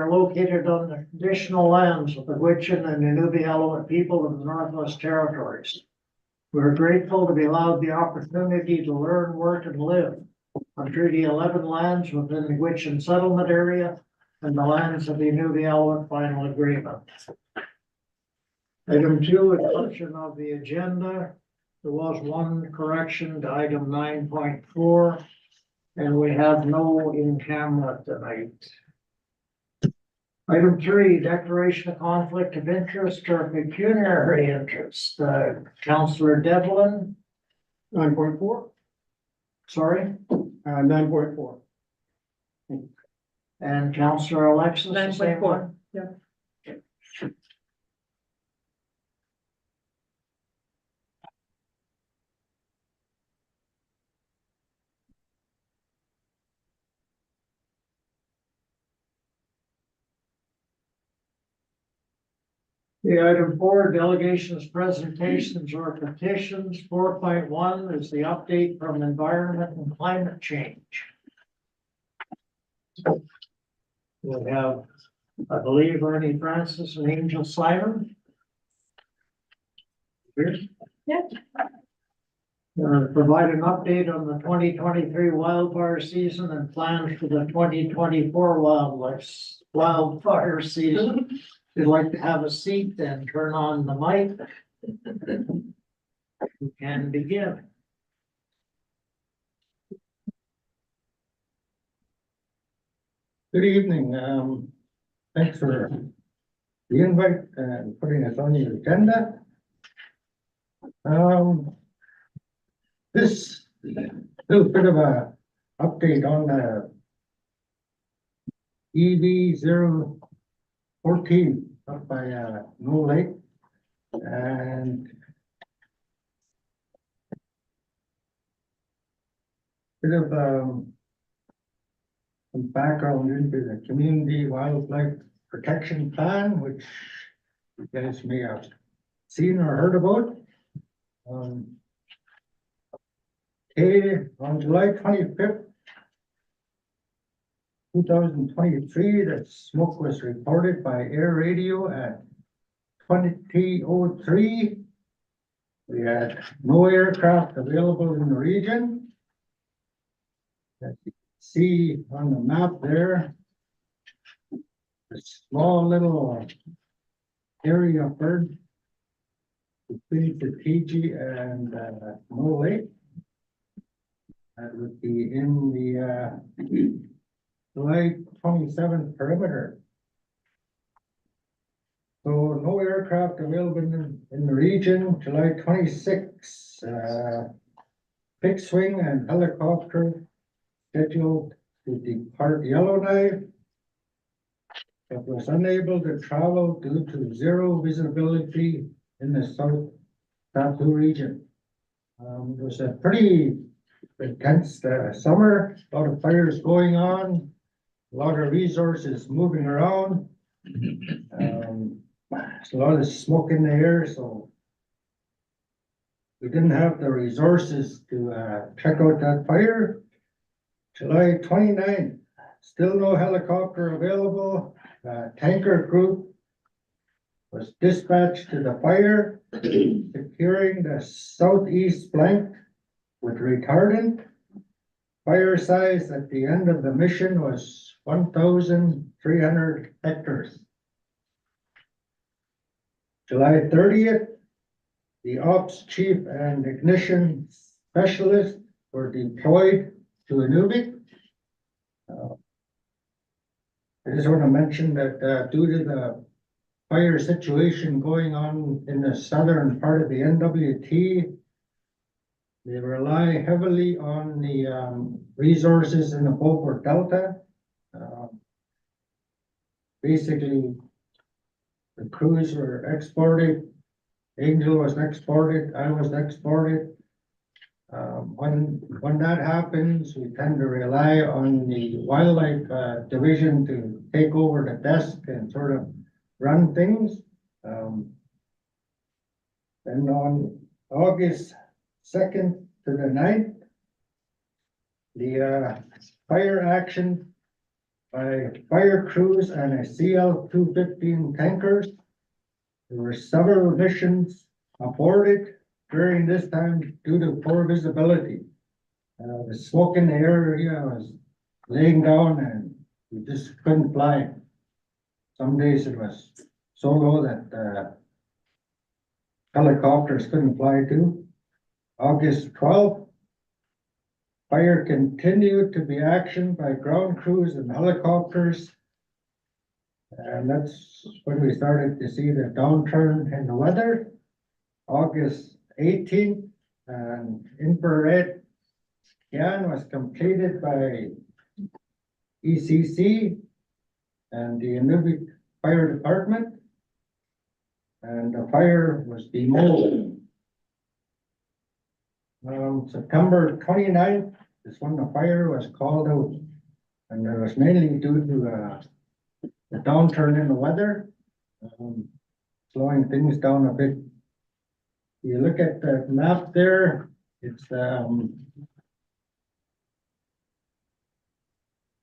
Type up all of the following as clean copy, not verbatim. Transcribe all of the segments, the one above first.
are located on the traditional lands of the Gwich'in and Inuvik people of the Northwest Territories. We are grateful to be allowed the opportunity to learn, work, and live on Treaty 11 lands within the Gwich'in settlement area and the lands of the Inuvik final agreement. Item 2, adoption of the agenda. There was one correction to item 9.4, and we have no in camera tonight. Item 3, declaration of conflict of interest or pecuniary interest. Councillor Devlin. 9.4. Sorry. 9.4. And Councillor Alexis. the same 9.4. one? Yeah. The item 4, delegations, presentations, or petitions. 4.1 is the update from environment and climate change. We have, I believe, Ernie Francis and Angel Simon. Here. Yeah. Provide an update on the 2023 wildfire season and plans for the 2024 wildfire season. If you'd like to have a seat, then turn on the mic. You can begin. Good evening. Thanks for the invite and putting us on the agenda. This little bit of a update on the EV 014 up by No Lake, and bit of some background into the Community Wildlife Protection Plan, which you guys may have seen or heard about. On July 25th, 2023, the smoke was reported by air radio at 20:03. We had no aircraft available in the region. As you can see on the map there, a small little area of bird between the TG and No Lake. That would be in the July 27th perimeter. So no aircraft available in the region. July 26th, fixed wing and helicopter scheduled to depart Yellowknife, but was unable to travel due to zero visibility in the South Tattoo region. It was a pretty intense summer, a lot of fires going on, a lot of resources moving around. There's a lot of smoke in the air, so we didn't have the resources to check out that fire. July 29th, still no helicopter available. Tanker group was dispatched to the fire, securing the southeast flank with retardant. Fire size at the end of the mission was 1,300 hectares. July 30th, the ops chief and ignition specialist were deployed to Inuvik. I just want to mention that due to the fire situation going on in the southern part of the NWT, they rely heavily on the resources in the Beaufort Delta. Basically, the crews were exported. Angel was exported. I was exported. When that happens, we tend to rely on the wildlife division to take over the desk and sort of run things. And on August 2nd to the 9th, the fire action by fire crews and a CL-215 tankers. There were several missions aborted during this time due to poor visibility. The smoke in the area was laying down and we just couldn't fly. Some days it was so low that helicopters couldn't fly too. August 12th, fire continued to be actioned by ground crews and helicopters. And that's when we started to see the downturn in the weather. August 18th, and infrared scan was completed by ECC and the Inuvik Fire Department. And the fire was demoted. September 29th is when the fire was called out. And it was mainly due to the downturn in the weather, slowing things down a bit. You look at the map there, it's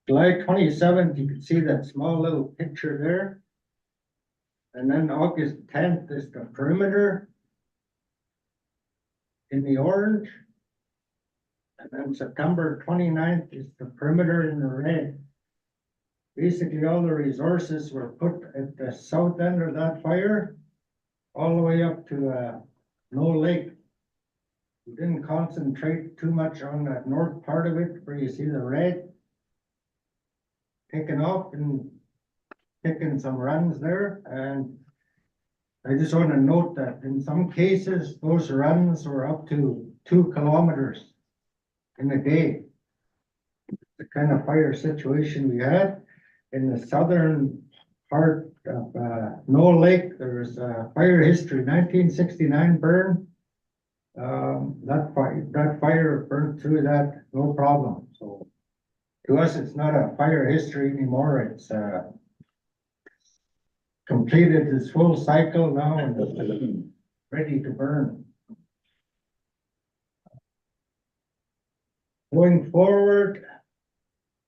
July 27th, you can see that small little picture there. And then August 10th is the perimeter in the orange. And then September 29th is the perimeter in the red. Basically, all the resources were put at the south end of that fire, all the way up to No Lake. We didn't concentrate too much on that north part of it where you see the red taking off and taking some runs there. And I just want to note that in some cases, those runs were up to 2 kilometers in a day. The kind of fire situation we had. In the southern part of No Lake, there's a fire history, 1969 burn. That fire burned through that, no problem. So to us, it's not a fire history anymore. It's completed its full cycle now and it's ready to burn. Going forward,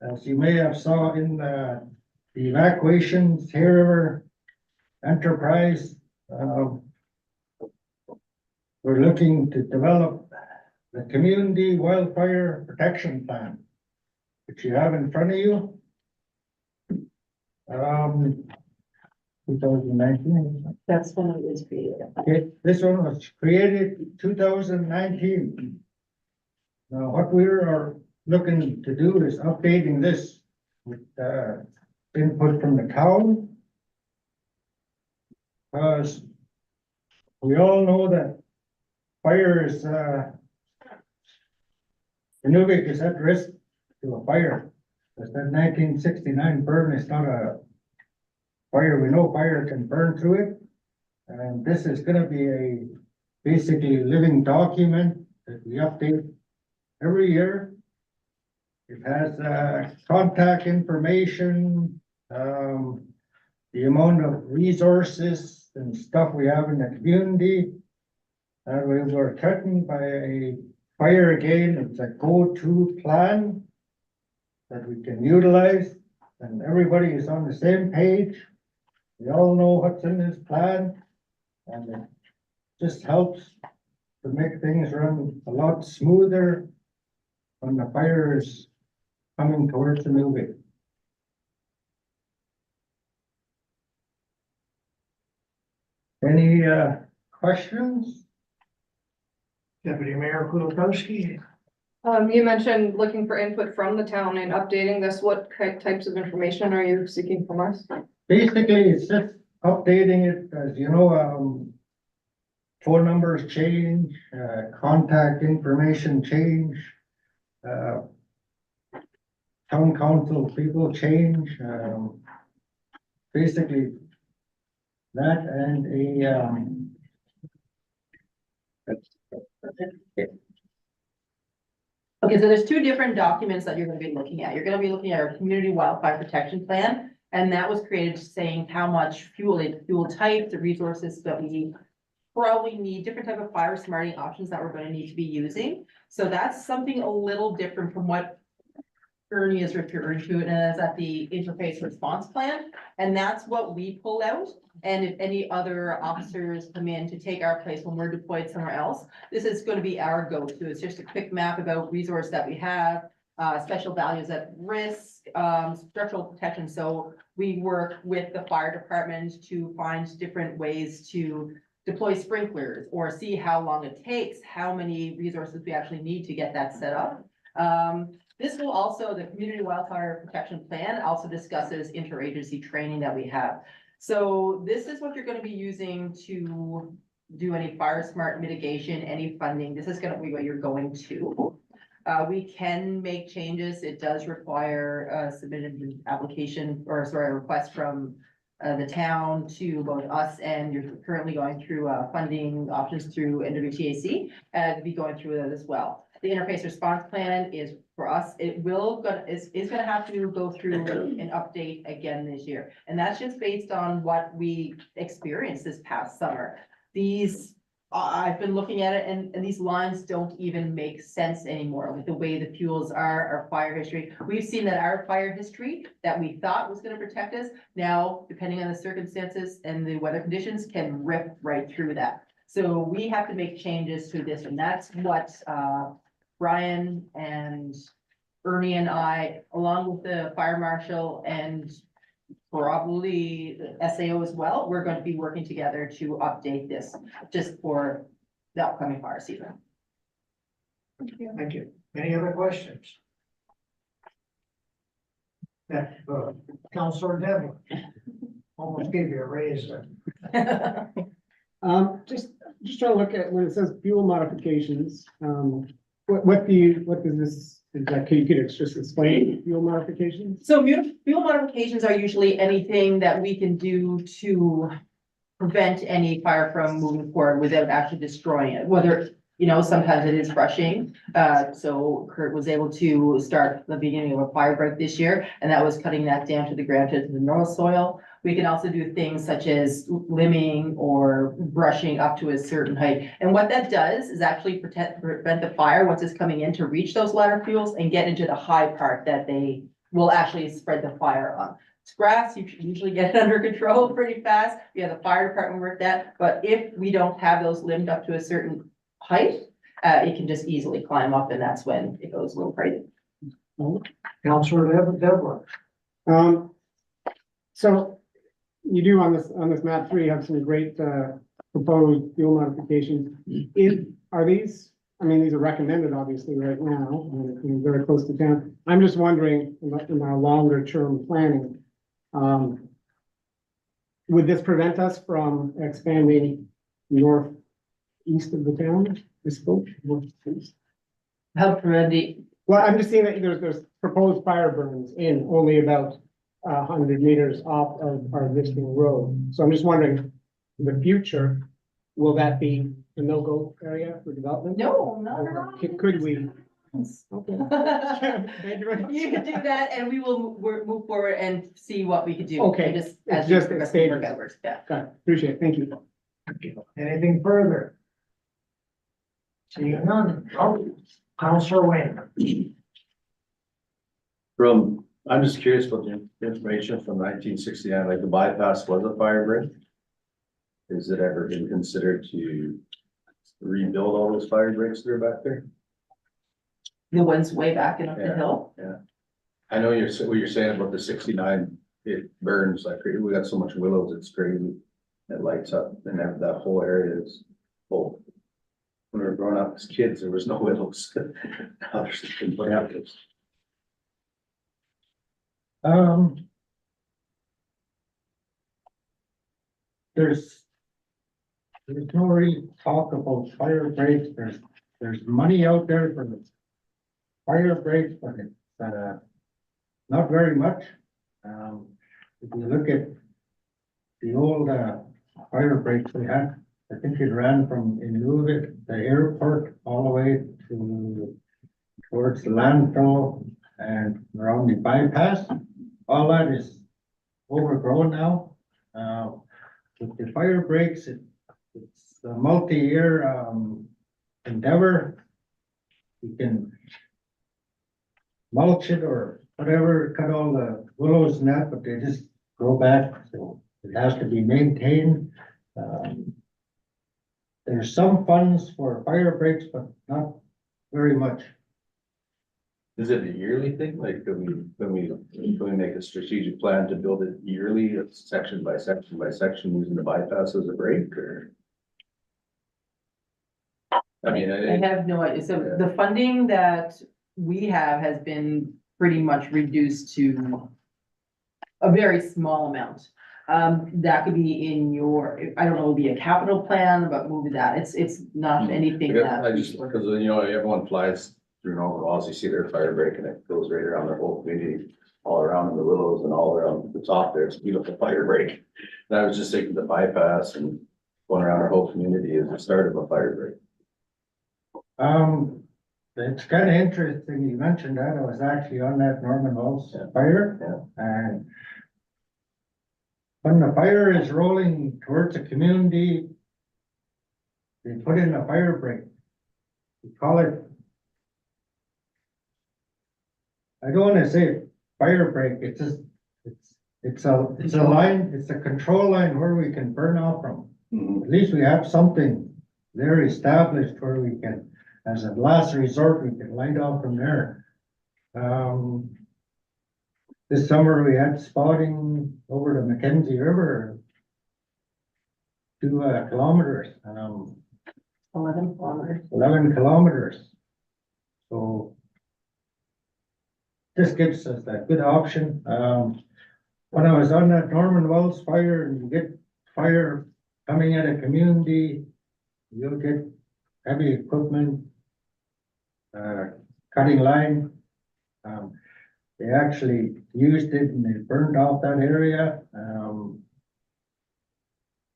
as you may have saw in the evacuations here, enterprise, we're looking to develop the community wildfire protection plan, which you have in front of you. 2019. That's when it was created. Okay, this one was created 2019. Now, what we are looking to do is updating this with input from the town. Because we all know that fire is, Inuvik is at risk to a fire. Because that 1969 burn is not a fire. We know fire can burn through it. And this is gonna be a basically living document that we update every year. It has contact information, the amount of resources and stuff we have in the community. And we were threatened by a fire again. It's a go-to plan that we can utilize, and everybody is on the same page. We all know what's in this plan, and it just helps to make things run a lot smoother when the fire is coming towards the Inuvik. Any questions? Deputy Mayor Kulikowski. You mentioned looking for input from the town and updating this. What types of information are you seeking from us? Basically, it's just updating it, as you know, phone numbers change, contact information change, town council people change, basically that and Okay, so there's two different documents that you're gonna be looking at. You're gonna be looking at our community wildfire protection plan. And that was created saying how much fuel types, the resources that we probably need, different type of fire smarting options that we're gonna need to be using. So that's something a little different from what Ernie is referring to, and that's at the interface response plan. And that's what we pull out. And if any other officers come in to take our place when we're deployed somewhere else, this is gonna be our go-to. It's just a quick map about resource that we have, special values at risk, structural protection. So we work with the fire department to find different ways to deploy sprinklers or see how long it takes, how many resources we actually need to get that set up. This will also, the Community Wildfire Protection Plan also discusses interagency training that we have. So this is what you're gonna be using to do any fire smart mitigation, any funding. This is gonna be what you're going to. We can make changes. It does require a submitted application or sorry, a request from the town to both us, and you're currently going through funding options through NWTAC, and be going through that as well. The interface response plan is for us, is gonna have to go through an update again this year. And that's just based on what we experienced this past summer. These, I've been looking at it and these lines don't even make sense anymore with the way the fuels are, our fire history. We've seen that our fire history that we thought was gonna protect us, now, depending on the circumstances and the weather conditions, can rip right through that. So we have to make changes to this, and that's what, Brian and Ernie and I, along with the fire marshal and probably the SAO as well, we're going to be working together to update this just for the upcoming fire season. Thank you. Any other questions? Yeah, Councilor Devlin. Almost gave you a raise there. Just trying to look at when it says fuel modifications, what does this, can you just explain fuel modifications? So fuel modifications are usually anything that we can do to prevent any fire from moving forward without actually destroying it, whether, you know, sometimes it is rushing. So Kurt was able to start the beginning of a fire break this year, and that was cutting that down to the ground, to the normal soil. We can also do things such as limbing or brushing up to a certain height. And what that does is actually prevent the fire once it's coming in to reach those lighter fuels and get into the high part that they will actually spread the fire on. It's grass, you usually get it under control pretty fast. We have the fire department work that, but if we don't have those limbed up to a certain height, it can just easily climb up, and that's when it goes a little crazy. Councilor Devlin. So you do on this map 3 have some great proposed fuel modifications. Are these, I mean, these are recommended obviously right now, and very close to town. I'm just wondering in our longer term planning, would this prevent us from expanding northeast of the town? Help prevent the, Well, I'm just seeing that there's proposed fire burns in only about 100 meters off of our existing road. So I'm just wondering, in the future, will that be a no-go area for development? no, not at all. Could we? Okay. Thank you very much. You can do that, and we will move forward and see what we could do. Okay. And just It's as we just progress stages. and work outwards, yeah. Got it. Appreciate it. Thank you. Anything further? Seeing none. Councilor Wayne. I'm just curious about the information from 1969, like the bypass was a fire break. Is it ever been considered to rebuild all those fire breaks that are back there? The ones way back and up the Yeah. hill. I know what you're saying about the 69, it burns like crazy. We got so much willows, it's crazy. It lights up and that whole area is full. When we were growing up as kids, there was no willows. Now there's been put out this. There's no real talk about fire breaks. There's money out there for the fire breaks, but it's not very much. If you look at the old fire breaks we had, I think it ran from Inuvik, the airport, all the way to towards the landfill and around the bypass. All that is overgrown now. With the fire breaks, it's a multi-year endeavor. You can mulch it or whatever, cut all the willows and that, but they just grow back, so it has to be maintained. There's some funds for fire breaks, but not very much. Is it a yearly thing? Like, can we make a strategic plan to build it yearly, section by section by section, using the bypass as a break, or? I mean, I have no idea. So the funding that we have has been pretty much reduced to a very small amount. That could be in your, I don't know, it'd be a capital plan, but move that. It's not anything that. I just, because, everyone flies through Normal Walls, you see their fire break and it goes right around their whole community, all around in the willows and all around the top there, it's a beautiful fire break. And I was just thinking the bypass and going around our whole community is the start of a fire break. It's kind of interesting you mentioned that. I was actually on that Norman Wells fire. And when the fire is rolling towards a community, they put in a fire break. We call it, I don't want to say fire break, it's just, it's a line, it's a control line where we can burn off from. At least we have something there established where we can, as a last resort, we can light off from there. This summer we had spotting over the Mackenzie River. 2 kilometers, 11 kilometers. 11 kilometers. So this gives us that good option. When I was on that Norman Wells fire and you get fire coming at a community, you'll get heavy equipment, cutting line. They actually used it and they burned off that area.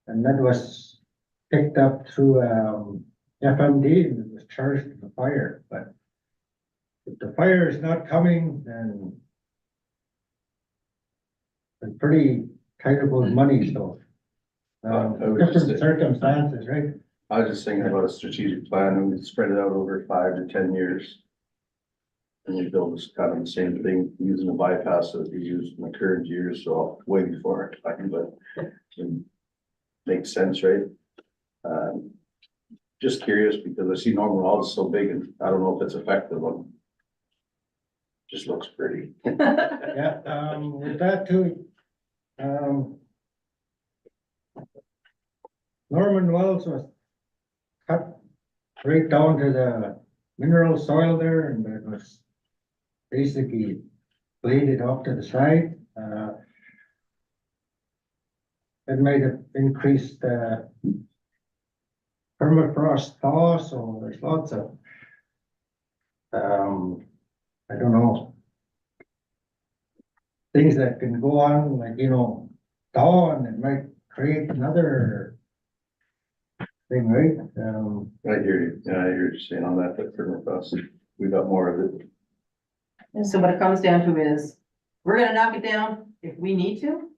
And that was picked up through FMD and it was charged to the fire. But if the fire is not coming, then it's pretty tight about money, so. Different circumstances, right? I was just thinking about a strategic plan and we spread it out over 5 to 10 years. And we build this kind of the same thing using the bypass that we used in the current years, so way before our time, but it makes sense, right? Just curious because I see Normal Walls is so big and I don't know if it's effective on. Just looks pretty. Yeah, with that too, Norman Wells was cut right down to the mineral soil there and it was basically bladed off to the side. It might have increased permafrost thaw, so there's lots of I don't know, things that can go on, like, thaw and it might create another thing, right? I hear you. Yeah, I hear what you're saying on that permafrost. We got more of it. And so what it comes down to is, we're gonna knock it down if we need to.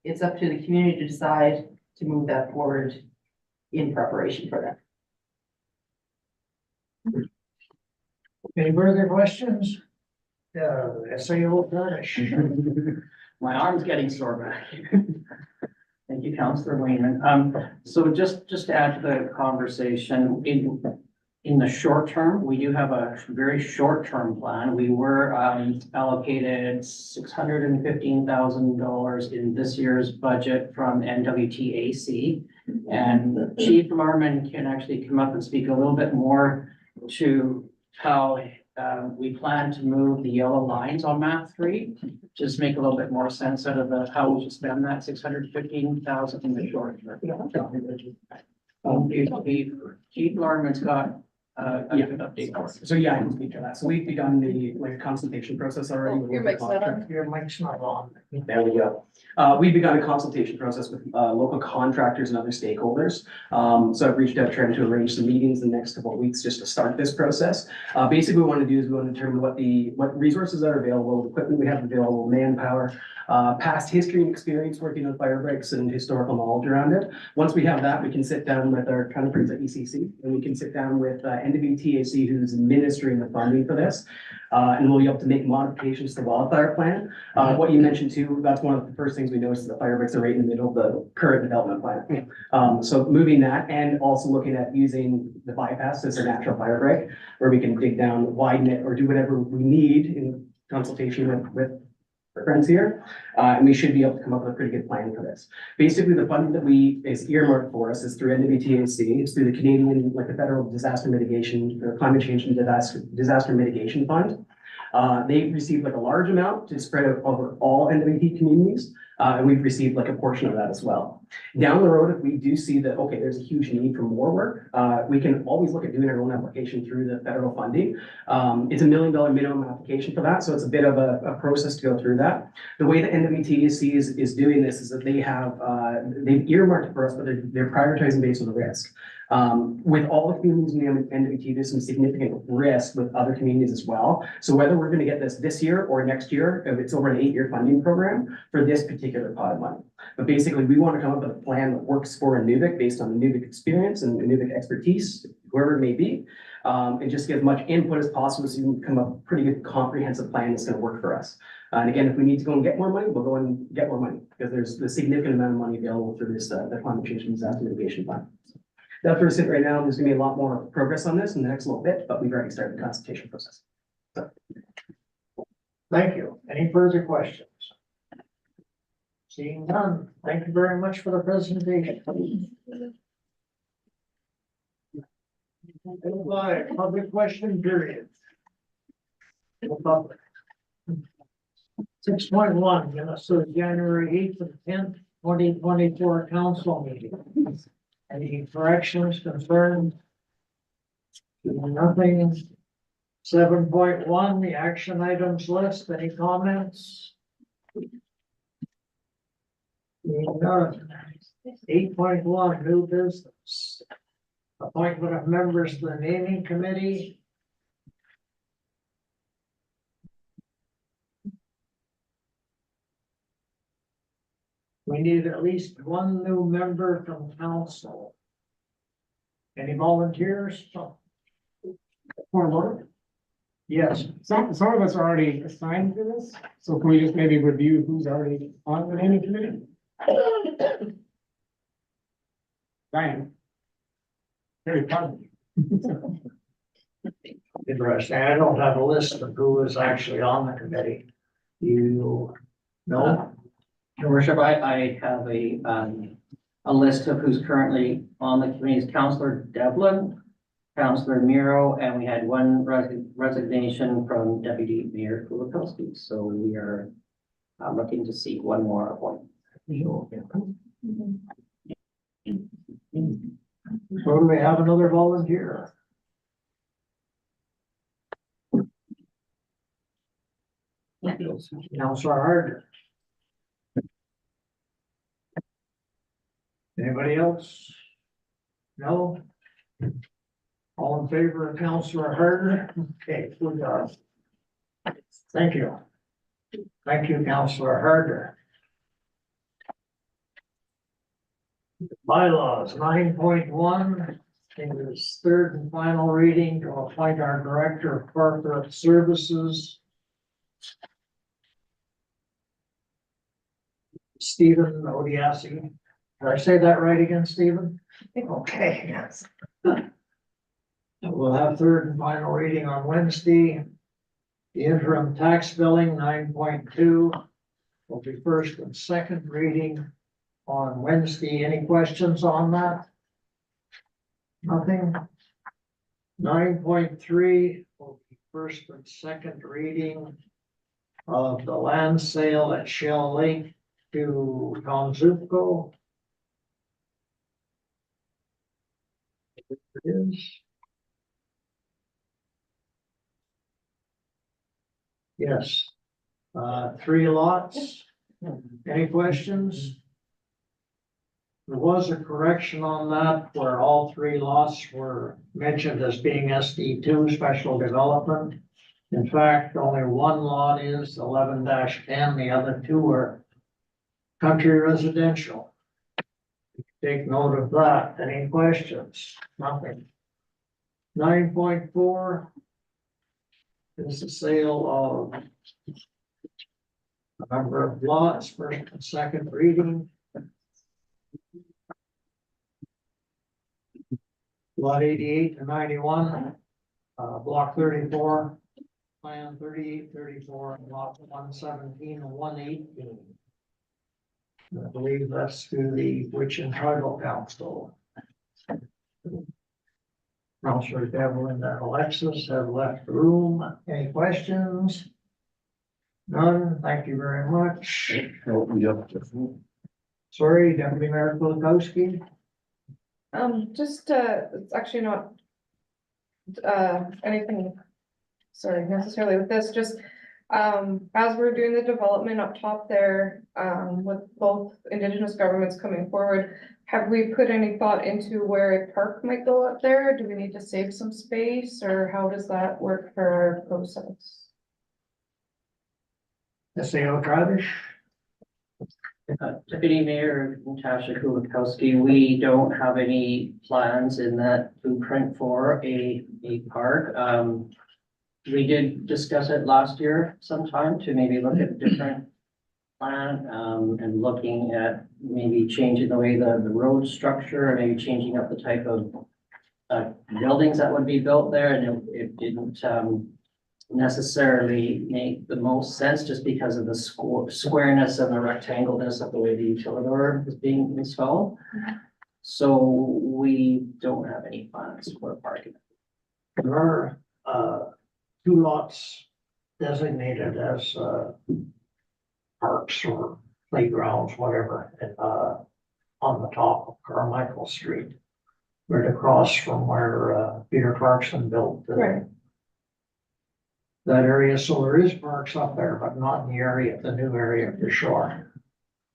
It's up to the community to decide to move that forward in preparation for that. Any further questions? SAO furnish. My arm's getting sore back. Thank you, Councillor Wayman. So just to add to the conversation, in the short term, we do have a very short-term plan. We were allocated $615,000 in this year's budget from NWTAC. And Chief Larman can actually come up and speak a little bit more to how we plan to move the yellow lines on map 3. Just make a little bit more sense out of how we should spend that $615,000 in the short term. Chief Larman's got a good update for us. So yeah, I can speak to that. So we've begun the consultation process already. with Your local mic's not on. contract- Your mic's not on. There we go. We've begun a consultation process with local contractors and other stakeholders. So I've reached out trying to arrange some meetings in the next couple of weeks just to start this process. Basically, what we want to do is we want to determine what resources are available, what equipment we have available, manpower, past history and experience working on fire breaks and historical knowledge around it. Once we have that, we can sit down with our counterparts at ECC and we can sit down with NWTAC who's administering the funding for this. And we'll be able to make modifications to the wildfire plan. What you mentioned too, that's one of the first things we noticed, is the fire breaks are right in the middle of the current development plan. So moving that and also looking at using the bypass as a natural fire break, where we can dig down, widen it, or do whatever we need in consultation with our friends here. And we should be able to come up with a pretty good plan for this. Basically, the funding that is earmarked for us is through NWTAC, it's through the Canadian, like the Federal Disaster Mitigation, or Climate Change and Disaster Mitigation Fund. They received like a large amount to spread out over all NWT communities, and we've received like a portion of that as well. Down the road, if we do see that, okay, there's a huge need for more work, we can always look at doing our own application through the federal funding. It's $1 million minimum application for that, so it's a bit of a process to go through that. The way that NWTAC is doing this is that they've earmarked it for us, but they're prioritizing based on the risk. With all the communities in the NWT, there's some significant risk with other communities as well. So whether we're going to get this year or next year, if it's over an 8-year funding program for this particular pot of money. But basically, we want to come up with a plan that works for Inuvik based on Inuvik experience and Inuvik expertise, whoever it may be, and just get as much input as possible so you can come up with a pretty good comprehensive plan that's going to work for us. And again, if we need to go and get more money, we'll go and get more money because there's a significant amount of money available through this the climate change and disaster mitigation plan. That's where we're sitting right now. There's gonna be a lot more progress on this in the next little bit, but we've already started the consultation process. Thank you. Any further questions? Seeing none, thank you very much for the presentation. Public question period. Public. 6.1, Minnesota, January 8th and 10th, 2024 council meeting. Any corrections, concerns? Nothing. 7.1, the action items list, any comments? None. 8.1, new business. Appointment of members to the naming committee. We need at least one new member from council. Any volunteers? Point of order. Yes, Some of us are already assigned to this, so can we just maybe review who's already on the naming committee? Diane. Very proud. interesting. I don't have a list of who is actually on the committee. You know? Your worship, I have a list of who's currently on the committee. Councillor Devlin, Councillor Miro, and we had one resignation from Deputy Mayor Kulakowski. So we are looking to seek one more appointment. So do we have another volunteer? Councillor Harder. Anybody else? No? All in favor of Councillor Harder? Okay, good job. Thank you. Thank you, Councillor Harder. Bylaws 9.1 is third and final reading to appoint our Director of Corporate Services, Stephen Odiasi. Did I say that right again, Stephen? Okay, yes. We'll have third and final reading on Wednesday. The interim tax billing 9.2 will be first and second reading on Wednesday. Any questions on that? Nothing. 9.3 will be first and second reading of the land sale at Shell Lake to Tom Zupko. It is. Yes. 3 lots. Any questions? There was a correction on that where all 3 lots were mentioned as being SD2 special development. In fact, only 1 lot is 11-10, the other 2 are country residential. Take note of that. Any questions? Nothing. 9.4 is the sale of a number of lots, first and second reading. Lot 88 to 91, block 34, plan 38, 34, and lot 117 and 118. I believe that's through the Witch and Tribal Council. Counselor Devlin and Alexis have left the room. Any questions? None. Thank you very much. Sorry, Deputy Mayor Kulikowski. It's actually not anything, sorry, necessarily with this, just as we're doing the development up top there, with both Indigenous governments coming forward, have we put any thought into where a park might go up there? Do we need to save some space, or how does that work for our process? SAO Travis. Deputy Mayor Natasha Kulikowski, we don't have any plans in that blueprint for a park. We did discuss it last year sometime to maybe look at a different plan, and looking at maybe changing the way the road structure, or maybe changing up the type of buildings that would be built there, and it didn't necessarily make the most sense just because of the squareness and the rectangleness of the way the utilidor is being installed. So we don't have any plans for parking. There are two lots designated as parks or playgrounds, whatever, on the top of Carmichael Street. Right across from where Peter Clarkson built Right. that area. So there is parks up there, but not in the area, the new area for sure.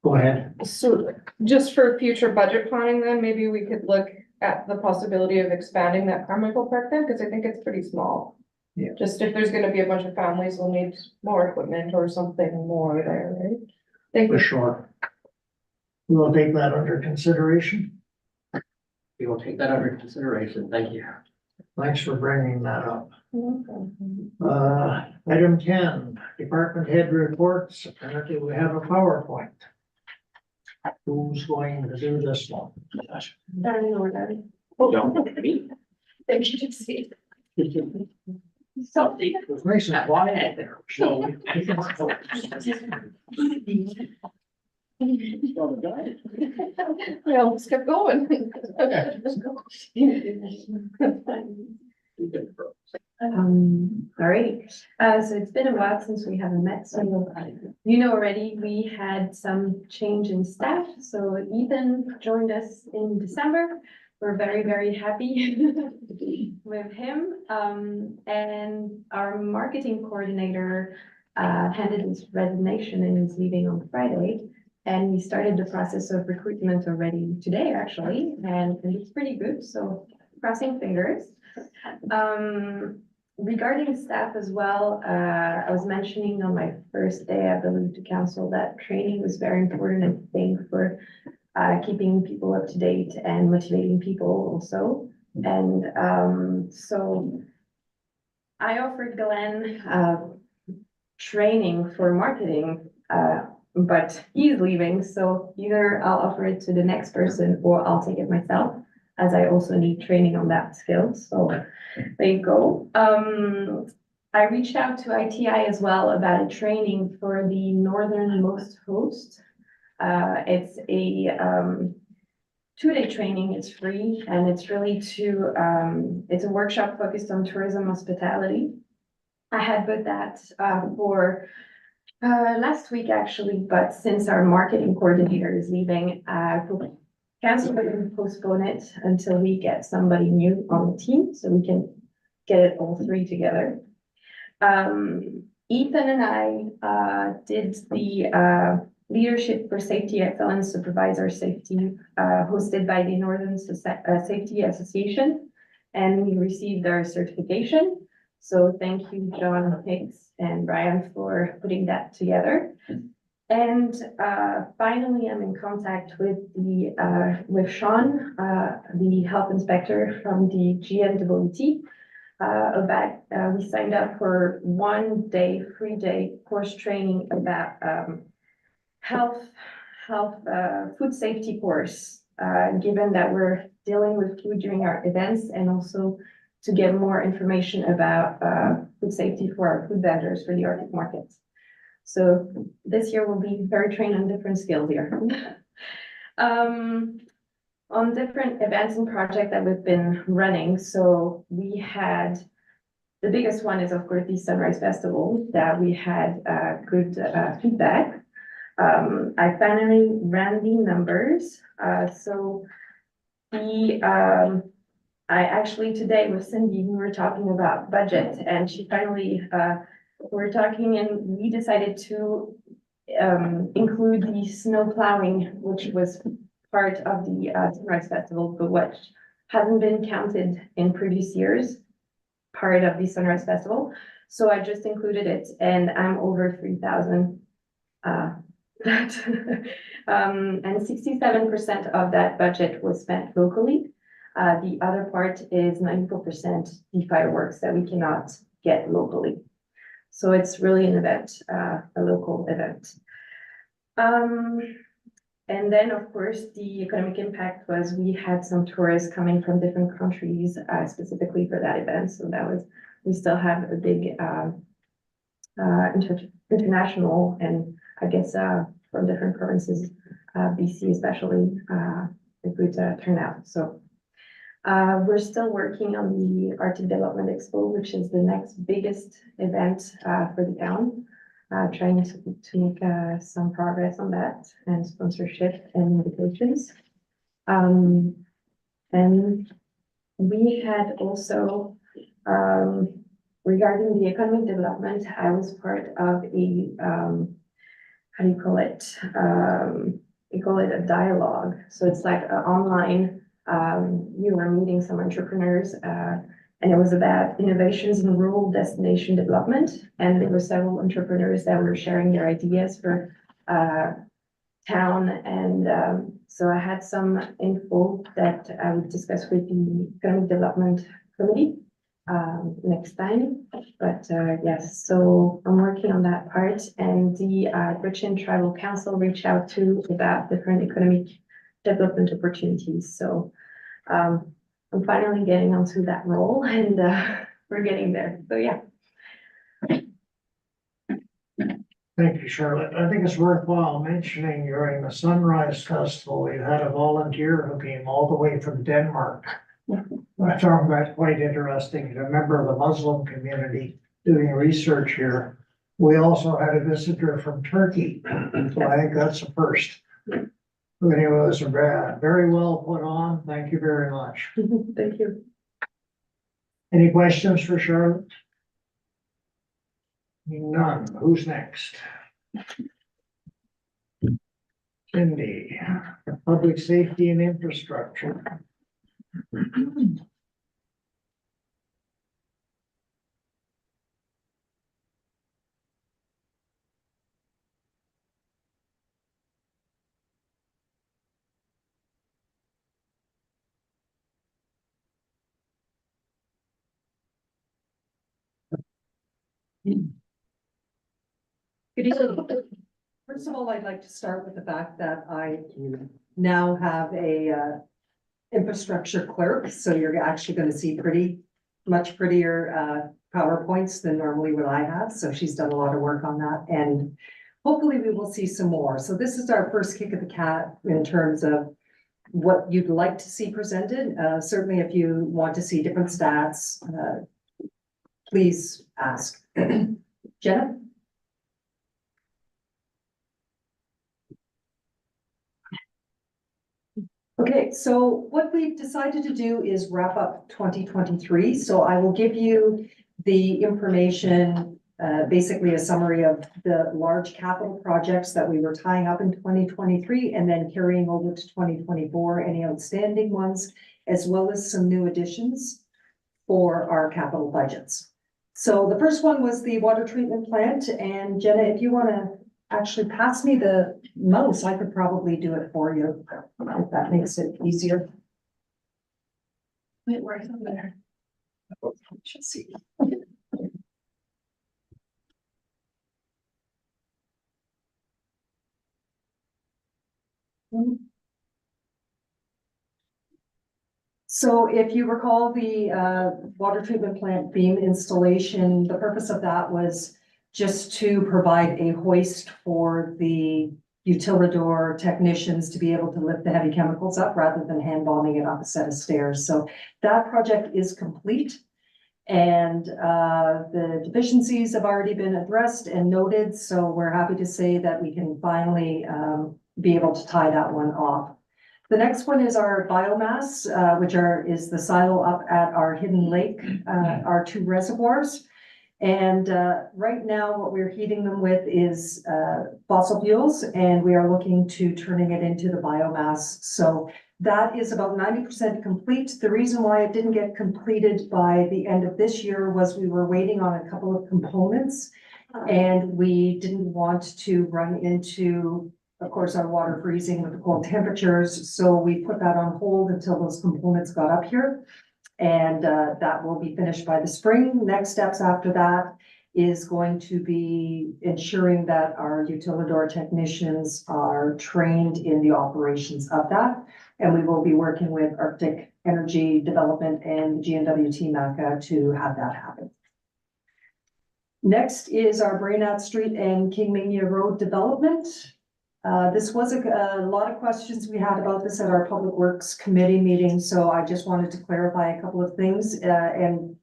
Go ahead. So just for future budget planning, then maybe we could look at the possibility of expanding that Carmichael Park then, because I think it's pretty small. Yeah. Just if there's gonna be a bunch of families, we'll need more equipment or something more there, right? Thank For you. sure. We'll take that under consideration. We will take that under consideration. Thank you. Thanks for bringing that up. Item 10, department head reports. Apparently we have a PowerPoint. Who's going to do this one? Thank you to see. Something. It was nice and quiet there. So We almost kept going. All right, so it's been a while since we haven't met, so you know already, we had some change in staff, so Ethan joined us in December. We're very, very happy with him, and our marketing coordinator handed his resignation and is leaving on Friday. And we started the process of recruitment already today, actually, and it's pretty good, so crossing fingers. Regarding staff as well, I was mentioning on my first day, I believe, to council that training was very important, I think, for keeping people up to date and motivating people also. And so I offered Glenn training for marketing, but he's leaving, so either I'll offer it to the next person or I'll take it myself, as I also need training on that skill. So there you go. I reached out to ITI as well about a training for the northernmost host. It's a 2-day training. It's free, and it's really it's a workshop focused on tourism hospitality. I had put that for last week actually, but since our marketing coordinator is leaving, cancel it and postpone it until we get somebody new on the team, so we can get it all three together. Ethan and I did the Leadership for Safety Excellence Supervisor Safety, hosted by the Northern Safety Association, and we received our certification. So thank you, John Hicks and Brian, for putting that together. And finally, I'm in contact with with Sean, the health inspector from the GNWT. We signed up for 1 day, 3-day course training about health, food safety course, given that we're dealing with food during our events, and also to get more information about food safety for our food vendors for the Arctic markets. So this year we'll be very trained on different skills here. On different events and projects that we've been running, so we had, the biggest one is of course the Sunrise Festival, that we had good feedback. I finally ran the numbers, so I actually today with Cindy, we were talking about budget, and she finally, we're talking, and we decided to include the snow plowing, which was part of the Sunrise Festival, but what hasn't been counted in previous years, part of the Sunrise Festival. So I just included it, and I'm over 3,000. And 67% of that budget was spent locally. The other part is 94% the fireworks that we cannot get locally. So it's really an event, a local event. And then, of course, the economic impact was we had some tourists coming from different countries, specifically for that event. So that was, we still have a big international, and I guess from different provinces, BC especially, a good turnout. So we're still working on the Arctic Development Expo, which is the next biggest event for the town. Trying to make some progress on that, and sponsorship and invitations. And we had also, regarding the economic development, I was part of a, how do you call it? We call it a dialogue. So it's like an online, you were meeting some entrepreneurs, and it was about innovations in rural destination development. And there were several entrepreneurs that were sharing their ideas for town. And so I had some info that I would discuss with the Economic Development Committee next time. But yes, so I'm working on that part. And the Gretchen Tribal Council reached out to about different economic development opportunities. So I'm finally getting onto that role, and we're getting there. So yeah. Thank you, Charlotte. I think it's worthwhile mentioning during the Sunrise Festival, we had a volunteer who came all the way from Denmark. I found that quite interesting, a member of the Muslim community doing research here. We also had a visitor from Turkey, so I think that's a first. Anyway, it was very well put on. Thank you very much. Thank you. Any questions for Charlotte? None. Who's next? Cindy, Public Safety and Infrastructure. Good evening. First of all, I'd like to start with the fact that I now have a infrastructure clerk, so you're actually going to see much prettier PowerPoints than normally what I have. So she's done a lot of work on that, and hopefully we will see some more. So this is our first kick of the cat in terms of what you'd like to see presented. Certainly if you want to see different stats, please ask. Jenna? Okay, so what we've decided to do is wrap up 2023. So I will give you the information, basically a summary of the large capital projects that we were tying up in 2023 and then carrying over to 2024, any outstanding ones, as well as some new additions for our capital budgets. So the first one was the water treatment plant. And Jenna, if you want to actually pass me the mouse, I could probably do it for you, if that makes it easier. Wait, where's it there? Should see. So if you recall the water treatment plant beam installation, the purpose of that was just to provide a hoist for the utilidor technicians to be able to lift the heavy chemicals up rather than hand bombing it up a set of stairs. So that project is complete. And the deficiencies have already been addressed and noted, so we're happy to say that we can finally be able to tie that one off. The next one is our biomass, which is the silo up at our Hidden Lake, our 2 reservoirs. And right now, what we're heating them with is fossil fuels, and we are looking to turning it into the biomass. So that is about 90% complete. The reason why it didn't get completed by the end of this year was we were waiting on a couple of components, and we didn't want to run into, of course, our water freezing with the cold temperatures. So we put that on hold until those components got up here. And that will be finished by the spring. Next steps after that is going to be ensuring that our utilidor technicians are trained in the operations of that. And we will be working with Arctic Energy Development and GNWT MACA to have that happen. Next is our Brainerd Street and King Mania Road development. This was a lot of questions we had about this at our Public Works Committee meeting, so I just wanted to clarify a couple of things and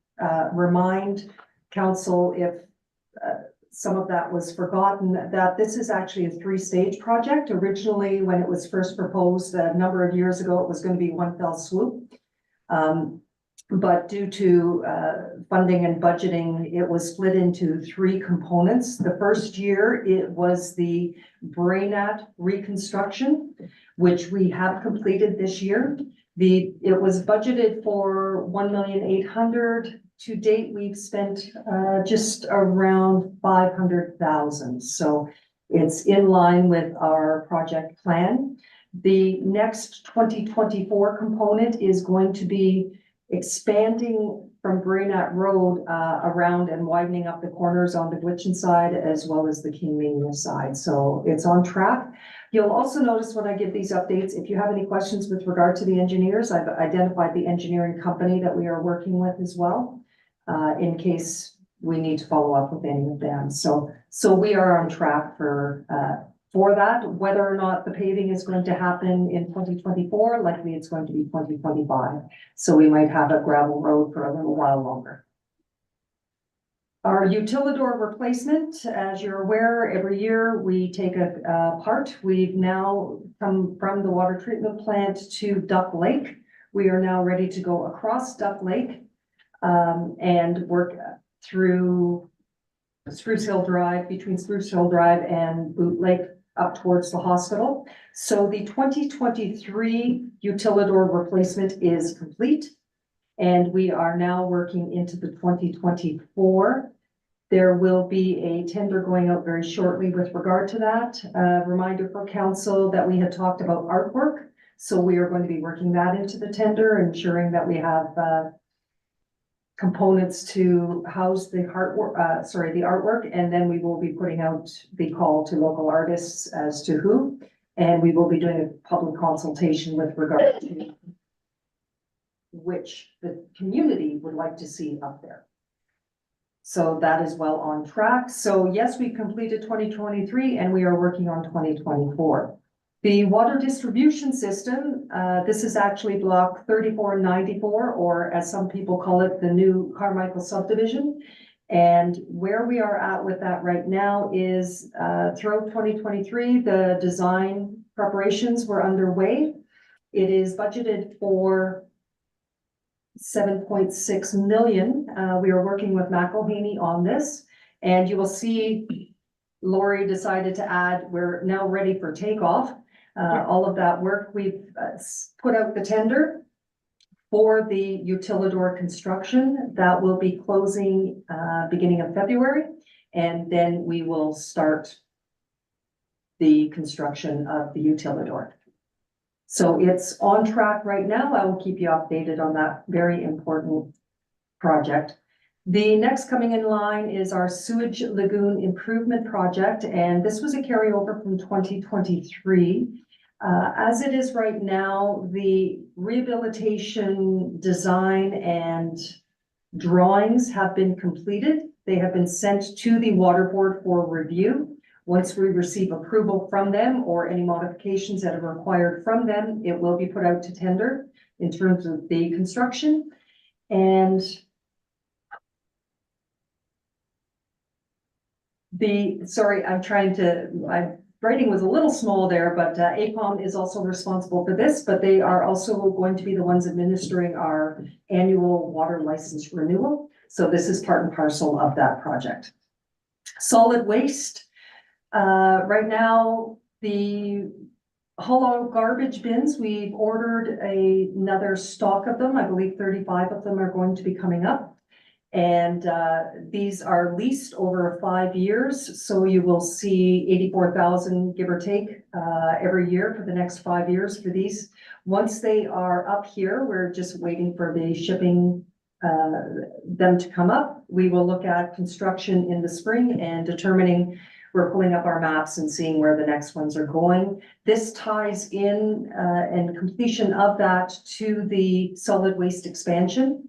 remind council if some of that was forgotten, that this is actually a 3-stage project. Originally, when it was first proposed a number of years ago, it was going to be one fell swoop. But due to funding and budgeting, it was split into 3 components. The first year, it was the Brainerd reconstruction, which we have completed this year. It was budgeted for 1,800,000. To date, we've spent just around 500,000. So it's in line with our project plan. The next 2024 component is going to be expanding from Brainerd Road around and widening up the corners on the Glitchin side as well as the King Mania side. So it's on track. You'll also notice when I give these updates, if you have any questions with regard to the engineers, I've identified the engineering company that we are working with as well, in case we need to follow up with any of them. So we are on track for that. Whether or not the paving is going to happen in 2024, likely it's going to be 2025. So we might have a gravel road for a little while longer. Our utilidor replacement, as you're aware, every year we take a part. We've now come from the water treatment plant to Duck Lake. We are now ready to go across Duck Lake and work through Spruce Hill Drive, between Spruce Hill Drive and Boot Lake up towards the hospital. So the 2023 utilidor replacement is complete. And we are now working into the 2024. There will be a tender going out very shortly with regard to that. Reminder for council that we had talked about artwork. So we are going to be working that into the tender, ensuring that we have components to house the artwork, and then we will be putting out the call to local artists as to who, and we will be doing a public consultation with regard to which the community would like to see up there. So that is well on track. So yes, we completed 2023 and we are working on 2024. The water distribution system, this is actually block 3494, or as some people call it, the new Carmichael subdivision. And where we are at with that right now is throughout 2023, the design preparations were underway. It is budgeted for 7.6 million. We are working with McElhaney on this, and you will see Lori decided to add, we're now ready for takeoff. All of that work, we've put out the tender for the utilidor construction. That will be closing beginning of February, and then we will start the construction of the utilidor. So it's on track right now. I will keep you updated on that very important project. The next coming in line is our sewage lagoon improvement project, and this was a carryover from 2023. As it is right now, the rehabilitation design and drawings have been completed. They have been sent to the water board for review. Once we receive approval from them or any modifications that are required from them, it will be put out to tender in terms of the construction. And sorry, my writing was a little small there, but APOM is also responsible for this, but they are also going to be the ones administering our annual water license renewal. So this is part and parcel of that project. Solid waste. Right now, the hollow garbage bins, we've ordered another stock of them. I believe 35 of them are going to be coming up. And these are leased over 5 years, so you will see 84,000, give or take, every year for the next 5 years for these. Once they are up here, we're just waiting for the shipping, them to come up. We will look at construction in the spring and determining, we're pulling up our maps and seeing where the next ones are going. This ties in and completion of that to the solid waste expansion.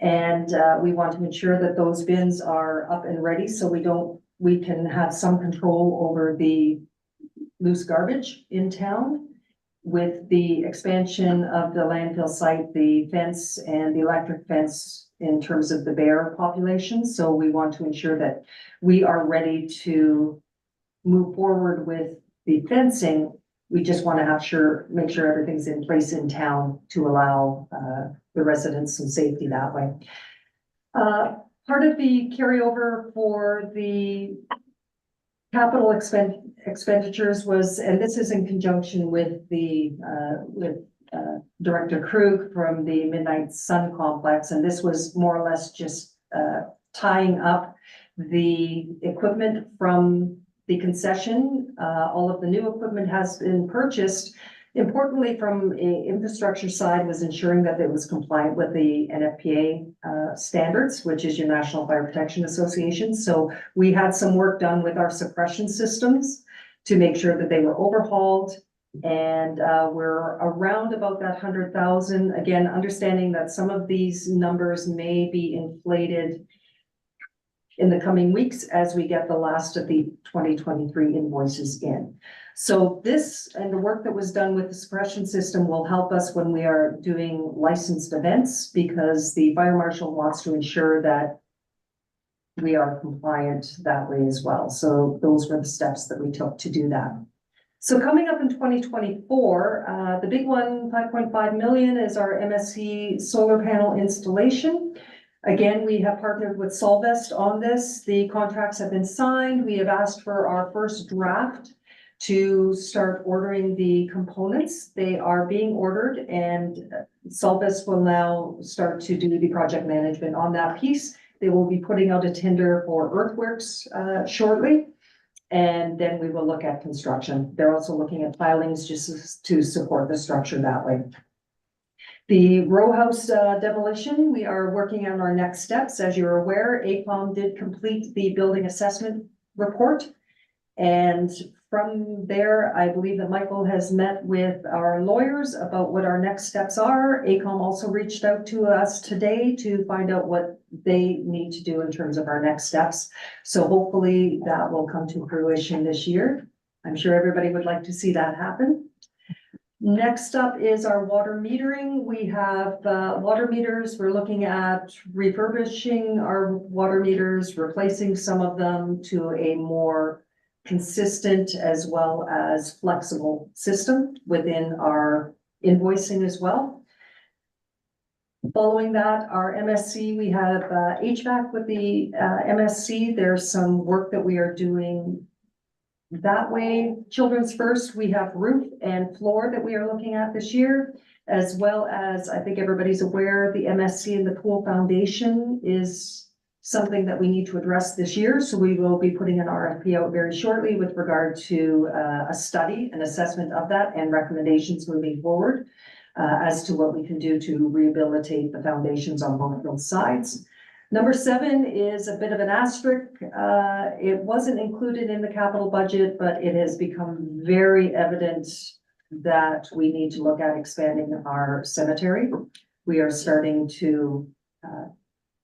And we want to ensure that those bins are up and ready so we can have some control over the loose garbage in town. With the expansion of the landfill site, the fence and the electric fence in terms of the bear population. So we want to ensure that we are ready to move forward with the fencing. We just want to make sure everything's in place in town to allow the residents some safety that way. Part of the carryover for the capital expenditures was, and this is in conjunction with the Director Krug from the Midnight Sun Complex, and this was more or less just tying up the equipment from the concession. All of the new equipment has been purchased. Importantly, from an infrastructure side, was ensuring that it was compliant with the NFPA standards, which is your National Fire Protection Association. So we had some work done with our suppression systems to make sure that they were overhauled. And we're around about that 100,000. Again, understanding that some of these numbers may be inflated in the coming weeks as we get the last of the 2023 invoices in. So this and the work that was done with the suppression system will help us when we are doing licensed events, because the fire marshal wants to ensure that we are compliant that way as well. So those were the steps that we took to do that. So coming up in 2024, the big one, 5.5 million, is our MSC solar panel installation. Again, we have partnered with Solvest on this. The contracts have been signed. We have asked for our first draft to start ordering the components. They are being ordered, and Solvest will now start to do the project management on that piece. They will be putting out a tender for earthworks shortly, and then we will look at construction. They're also looking at pilings just to support the structure that way. The row house demolition, we are working on our next steps. As you're aware, APOM did complete the building assessment report. And from there, I believe that Michael has met with our lawyers about what our next steps are. ACOM also reached out to us today to find out what they need to do in terms of our next steps. So hopefully that will come to fruition this year. I'm sure everybody would like to see that happen. Next up is our water metering. We have water meters. We're looking at refurbishing our water meters, replacing some of them to a more consistent as well as flexible system within our invoicing as well. Following that, our MSC, we have HVAC with the MSC. There's some work that we are doing that way. Children's First, we have roof and floor that we are looking at this year, as well as, I think everybody's aware, the MSC and the pool foundation is something that we need to address this year, so we will be putting an RFP out very shortly with regard to a study, an assessment of that and recommendations moving forward as to what we can do to rehabilitate the foundations on both those sides. Number 7 is a bit of an asterisk. It wasn't included in the capital budget, but it has become very evident that we need to look at expanding our cemetery. We are starting to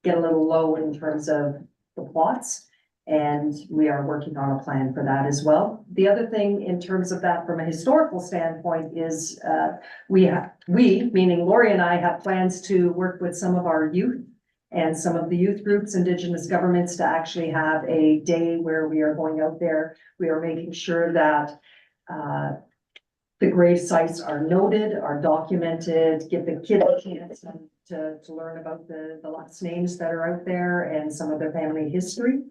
get a little low in terms of the plots, and we are working on a plan for that as well. The other thing in terms of that from a historical standpoint is we, meaning Lori and I, have plans to work with some of our youth and some of the youth groups, Indigenous governments, to actually have a day where we are going out there. We are making sure that the grave sites are noted, are documented, give the kids a chance to learn about the last names that are out there and some of their family history.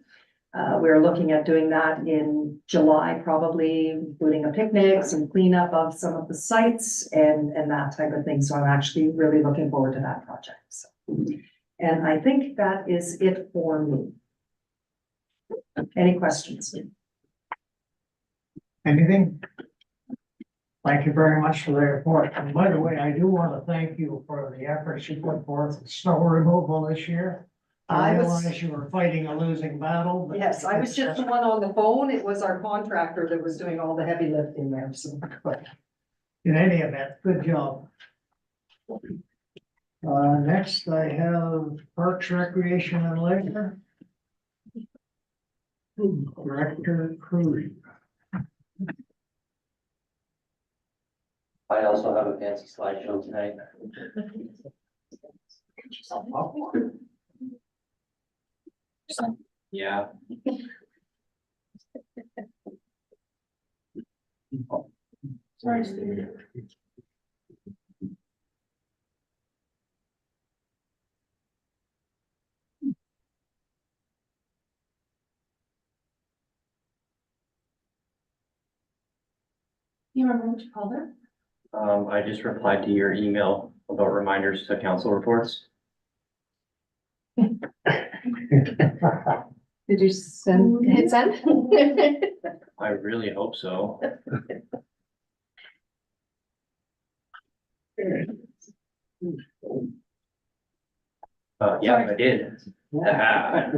We're looking at doing that in July, probably including a picnic, some cleanup of some of the sites and that type of thing. So I'm actually really looking forward to that project. So, and I think that is it for me. Any questions? Anything? Thank you very much for the report. And by the way, I do want to thank you for the efforts you put forth in snow removal this year. I I was- realize you were fighting a losing battle. But Yes, I was just the one on the phone. It was our contractor that was doing all the heavy lifting there, so. But in any event, good job. Next I have Parks, Recreation and Leisure. Director Cruz. I also have a fancy slideshow tonight. Yeah. Sorry, Steve. You remember what you called her? I just replied to your email about reminders to council reports. Did you hit send? I really hope so. Yeah, I did. Ah.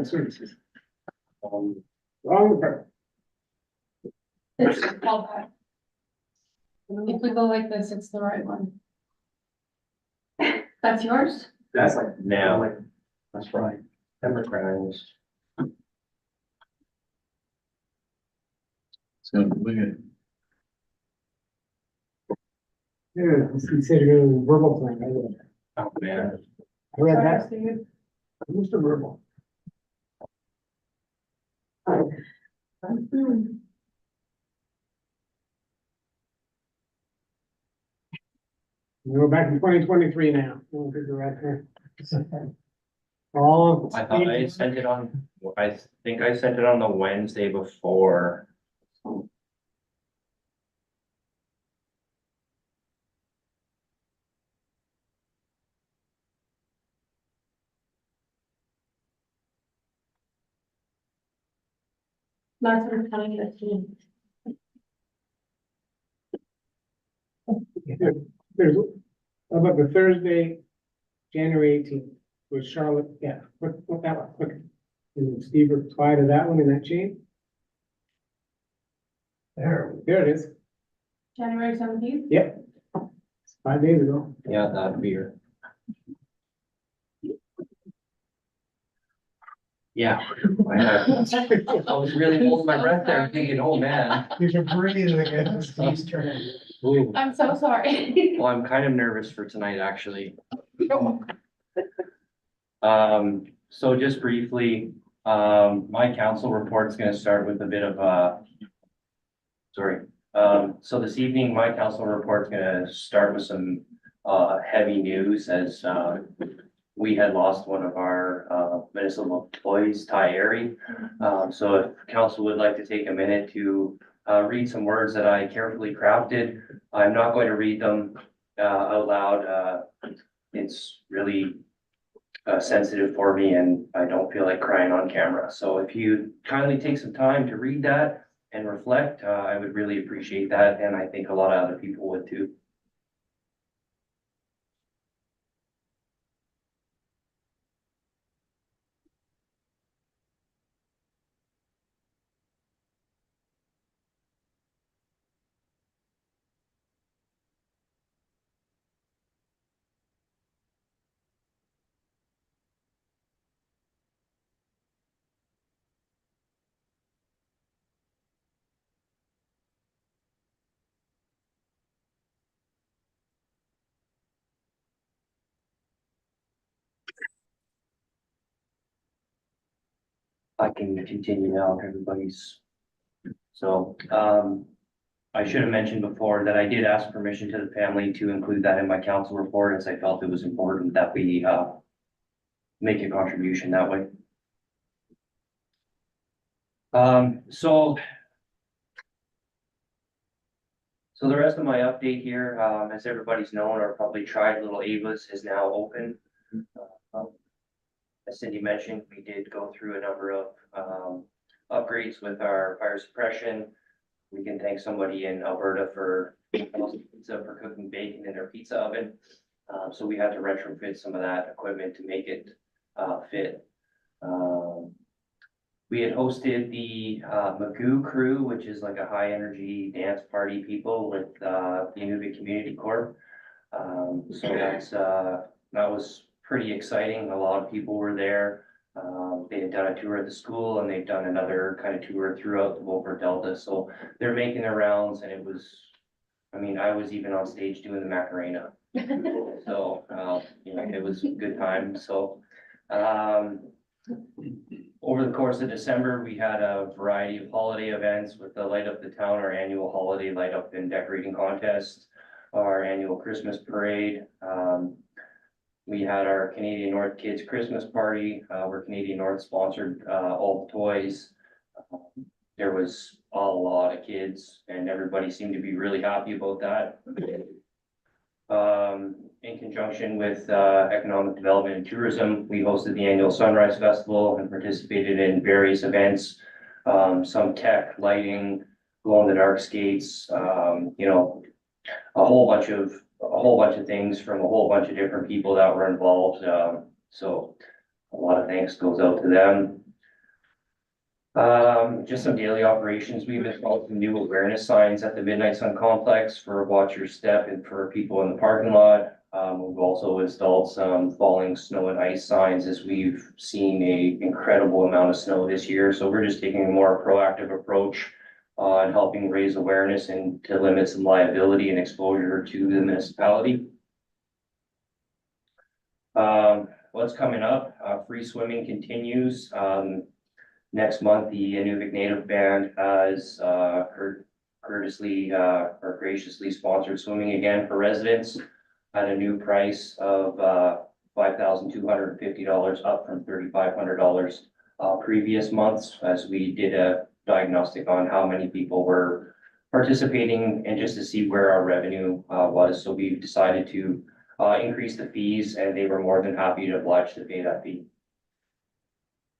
Wrong. It's called that. If we go like this, it's the right one. That's yours? That's like now. That's right. Democrats. So look at. Yeah, it's considered a verbal plan. Oh, man. I read Sorry, that. Steve. Mr. Verbal. We're back in 2023 now. We'll figure right there. All. I thought I sent it on, I think I sent it on the Wednesday before. Last one, county 15. There's, how about the Thursday, January 18th, with Charlotte, yeah, what that one, look. Can Steve reply to that one in that chain? There it is, January 17th? yep. 5 days ago. Yeah, that'd be her. Yeah. I was really holding my breath there thinking, oh, man. You can breathe again. It's Steve's turn. Ooh. I'm so sorry. Well, I'm kind of nervous for tonight, actually. So just briefly, my council report is gonna start with a bit of sorry. So this evening, my council report is gonna start with some heavy news as we had lost one of our municipal employees, Ty Airy. So if council would like to take a minute to read some words that I carefully crafted. I'm not going to read them out loud. It's really sensitive for me, and I don't feel like crying on camera. So if you kindly take some time to read that and reflect, I would really appreciate that, and I think a lot of other people would too. I can continue now if everybody's. So, I should have mentioned before that I did ask permission to the family to include that in my council report, as I felt it was important that we, make a contribution that way. So the rest of my update here, as everybody's known or probably tried, Little Ava's is now open. As Cindy mentioned, we did go through a number of, upgrades with our fire suppression. We can thank somebody in Alberta for pizza for cooking bacon in their pizza oven. So we had to retrofit some of that equipment to make it, fit. We had hosted the Magoo crew, which is like a high energy dance party people with the Inuvik Community Corp. So that was pretty exciting. A lot of people were there. They had done a tour of the school and they've done another kind of tour throughout the Wilbur Delta. So they're making their rounds, and it was, I mean, I was even on stage doing the Macarena. So, you know, it was a good time. So, over the course of December, we had a variety of holiday events with the Light Up the Town, our annual holiday light up and decorating contest, our annual Christmas parade. We had our Canadian North Kids Christmas party, where Canadian North sponsored all the toys. There was a lot of kids and everybody seemed to be really happy about that. In conjunction with economic development and tourism, we hosted the annual Sunrise Festival and participated in various events, some tech, lighting, glow in the dark skates, you know, a whole bunch of things from a whole bunch of different people that were involved. So a lot of thanks goes out to them. Just some daily operations. We've installed some new awareness signs at the Midnight Sun Complex for Watch Your Step and for people in the parking lot. We've also installed some falling snow and ice signs, as we've seen a incredible amount of snow this year. So we're just taking a more proactive approach on helping raise awareness and to limit some liability and exposure to the municipality. What's coming up? Free swimming continues. Next month, the Inuvik Native Band has courteously or graciously sponsored swimming again for residents at a new price of $5,250, up from $3,500 previous months, as we did a diagnostic on how many people were participating and just to see where our revenue was. So we've decided to increase the fees, and they were more than happy to oblige to pay that fee.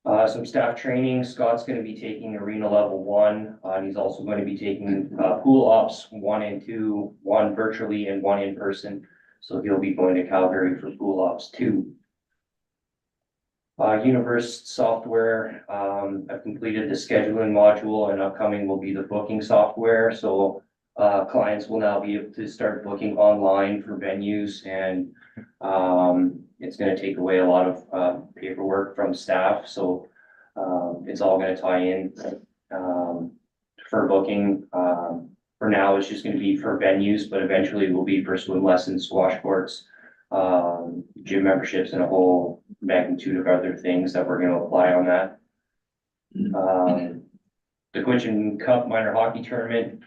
Some staff training. Scott's going to be taking Arena Level 1. He's also going to be taking Pool Ops 1 and 2, one virtually and one in person. So he'll be going to Calgary for Pool Ops 2. Universe software. I've completed the scheduling module, and upcoming will be the booking software. So clients will now be able to start booking online for venues, and it's going to take away a lot of paperwork from staff. So it's all going to tie in for booking. For now, it's just going to be for venues, but eventually it will be for swim lessons, squash courts, gym memberships, and a whole magnitude of other things that we're going to apply on that. The Quinchon Cup Minor Hockey Tournament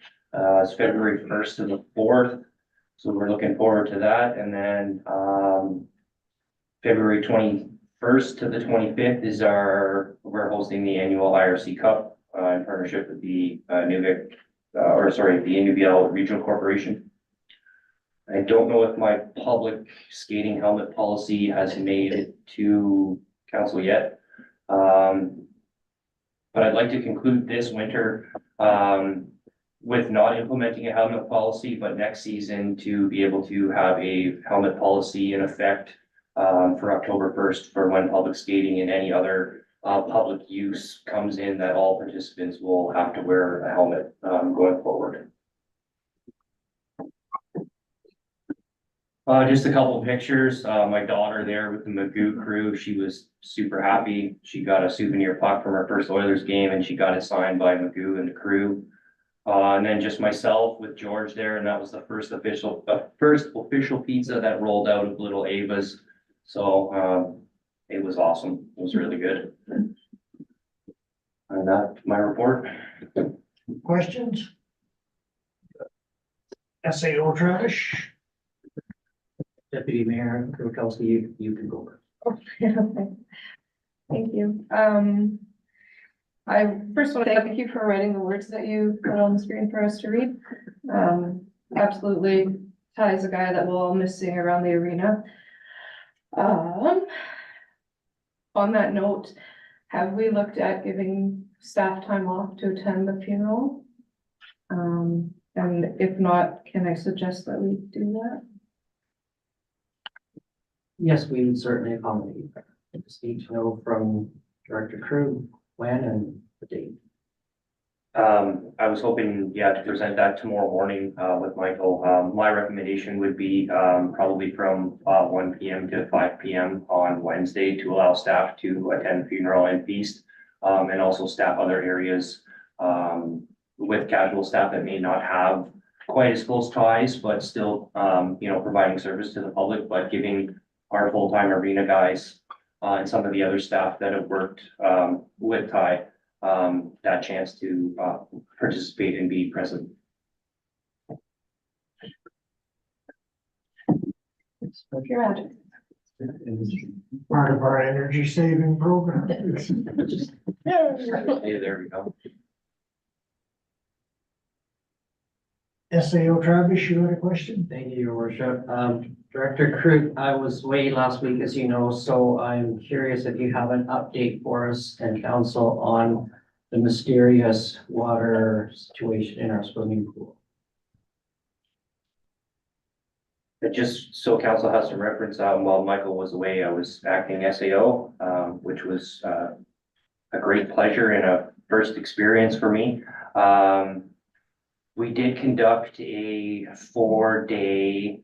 is February 1st to the 4th. So we're looking forward to that. And then February 21st to the 25th is we're hosting the annual IRC Cup in partnership with the Inuvik, the Inuvik Regional Corporation. I don't know if my public skating helmet policy has made it to council yet. But I'd like to conclude this winter, with not implementing a helmet policy, but next season to be able to have a helmet policy in effect for October 1st for when public skating and any other public use comes in, that all participants will have to wear a helmet going forward. Just a couple of pictures. My daughter there with the Magoo crew, she was super happy. She got a souvenir puck from her first Oilers game and she got it signed by Magoo and the crew. And then just myself with George there, and that was the first official pizza that rolled out of Little Ava's. So, it was awesome. It was really good. And that's my report. Questions? SAO Travis? Deputy Mayor Kurkowski, you can go. Thank you. I first want to thank you for writing the words that you put on the screen for us to read. Absolutely, Ty's a guy that we'll all miss seeing around the arena. On that note, have we looked at giving staff time off to attend the funeral? And if not, can I suggest that we do that? Yes, we would certainly accommodate. I just need to know from Director Crew when and the date. I was hoping, to present that tomorrow morning, with Michael. My recommendation would be, probably from, 1 PM to 5 PM on Wednesday to allow staff to attend funeral and feast. And also staff other areas, with casual staff that may not have quite as close ties, but still, providing service to the public, but giving our full-time arena guys, and some of the other staff that have worked, with Ty, that chance to participate and be present. If you're magic. Part of our energy saving program. Hey, there we go. SAO Travis, you had a question? Thank you, Your Worship. Director Crew, I was away last week, as you know, so I'm curious if you have an update for us and council on the mysterious water situation in our swimming pool. Just so council has some reference, while Michael was away, I was acting SAO, which was a great pleasure and a first experience for me. We did conduct a 4-day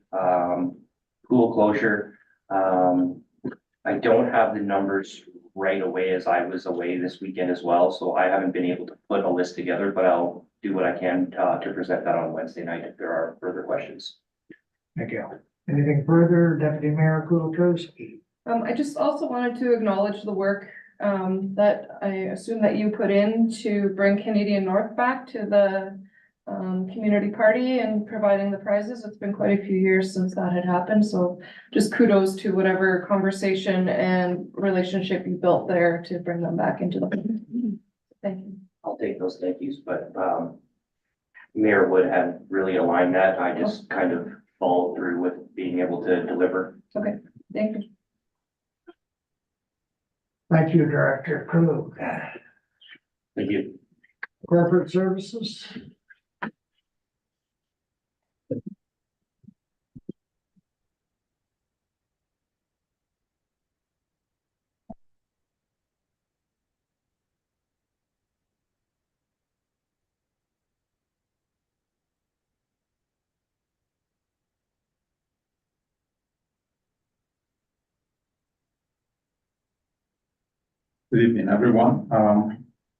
pool closure. I don't have the numbers right away as I was away this weekend as well, so I haven't been able to put a list together, but I'll do what I can to present that on Wednesday night if there are further questions. Thank you. Anything further, Deputy Mayor Kulakowski? I just also wanted to acknowledge the work that I assume that you put in to bring Canadian North back to the community party and providing the prizes. It's been quite a few years since that had happened, so just kudos to whatever conversation and relationship you built there to bring them back into the. Thank you. I'll take those thank yous, but Mayor Wood had really aligned that. I just kind of followed through with being able to deliver. Thank you. Thank you, Director Krug. Thank you. Corporate Services? Good evening, everyone.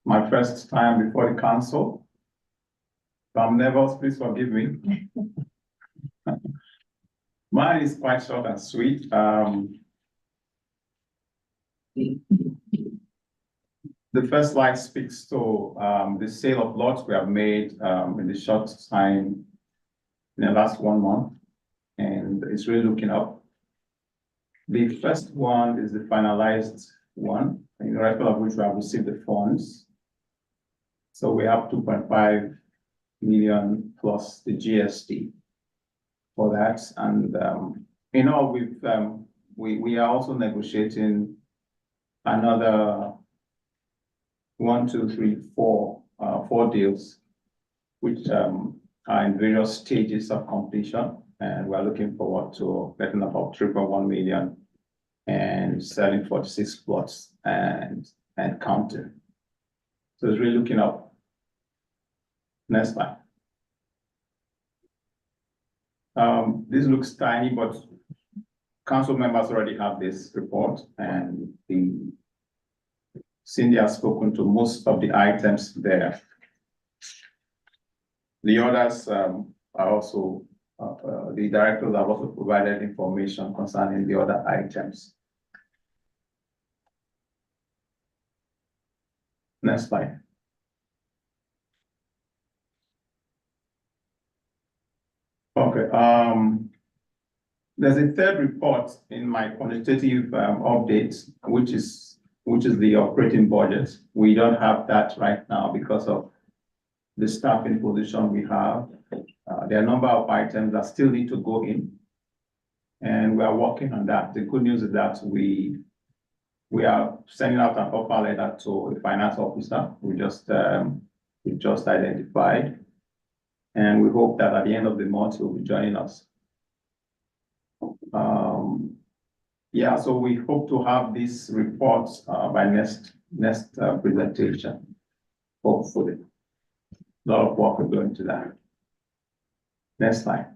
My first time before the council. So I'm nervous, please forgive me. Mine is quite short and sweet. The first slide speaks to the sale of lots we have made in the short time in the last 1 month, and it's really looking up. The first one is the finalized one, in respect of which we have received the funds. So we have 2.5 million plus the GST for that. And, we are also negotiating another 4 deals, which, are in various stages of completion. And we're looking forward to getting about 3.1 million and selling 46 plots and counting. So it's really looking up. Next slide. This looks tiny, but council members already have this report, and Cindy has spoken to most of the items there. The others are also, the directors have also provided information concerning the other items. Next slide. Okay, there's a third report in my quantitative update, which is the operating budget. We don't have that right now because of the staffing position we have. There are a number of items that still need to go in, and we are working on that. The good news is that we are sending out an offer letter to a finance officer we just identified, and we hope that at the end of the month he'll be joining us. Yeah, so we hope to have these reports by next presentation, hopefully. A lot of work will go into that. Next slide.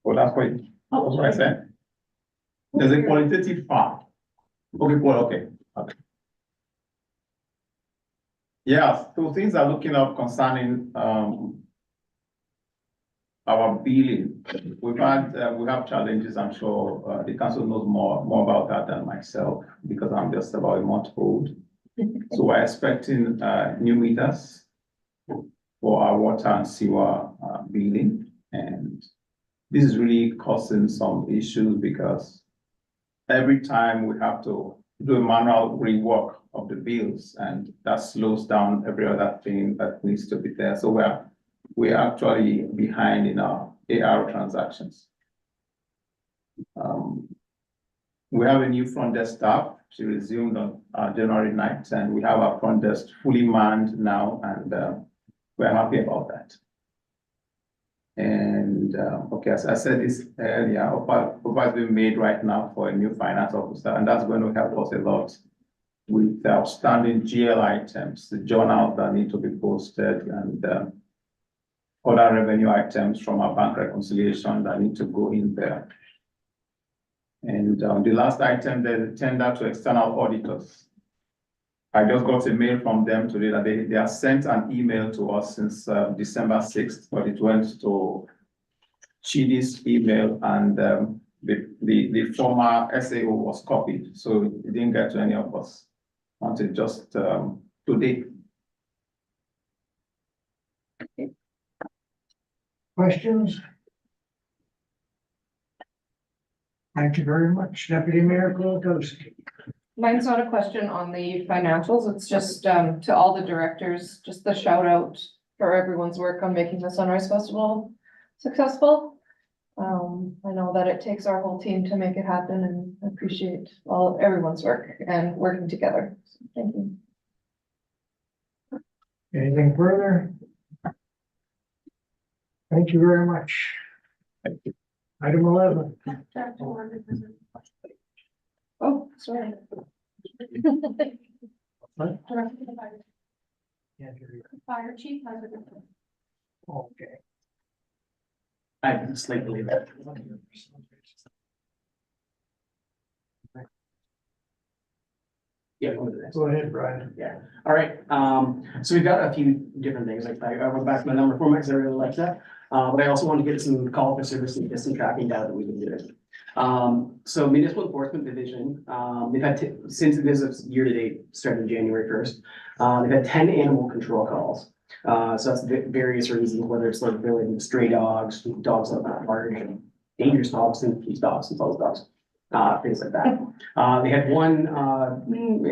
Well, that's what I said. There's a qualitative part. Okay, well, okay. Yeah, so things are looking up concerning our billing. We have challenges. I'm sure the council knows more about that than myself, because I'm just about a month old. So we're expecting new meters for our water and sewer billing, and this is really causing some issues because every time we have to do a manual rework of the bills, and that slows down every other thing that needs to be there. So we're actually behind in our AR transactions. We have a new front desk staff. She resumed on January 9th, and we have our front desk fully manned now, and we're happy about that. And okay, as I said this earlier, offer has been made right now for a new finance officer, and that's going to help us a lot with the outstanding GL items, the journals that need to be posted, and other revenue items from our bank reconciliation that need to go in there. And the last item, there's a tender to external auditors. I just got a mail from them today that they have sent an email to us since December 6th, but it went to Chidi's email, and the former SAO was copied, so it didn't get to any of us until just today. Questions? Thank you very much, Deputy Mayor Kulikowski. Mine's not a question on the financials, it's just to all the directors, just the shout out for everyone's work on making the Sunrise Festival successful. I know that it takes our whole team to make it happen, and I appreciate everyone's work and working together. So, thank you. Anything further? Thank you very much. Thank you. Item 11. Oh, sorry. What? Fire chief has a. Okay. I slightly believe that. Yeah, go to the next. Go ahead, Brian. Yeah, all right, so we've got a few different things, like I went back to my number format because I really like that. But I also want to get some call for service and get some tracking data that we've been doing. So Municipal Enforcement Division, they've had, since this is year to date, starting January 1st, they've had 10 animal control calls. So that's various reasons, whether it's like really stray dogs that are large, and dangerous dogs, and police dogs, and those dogs. Things like that. They had one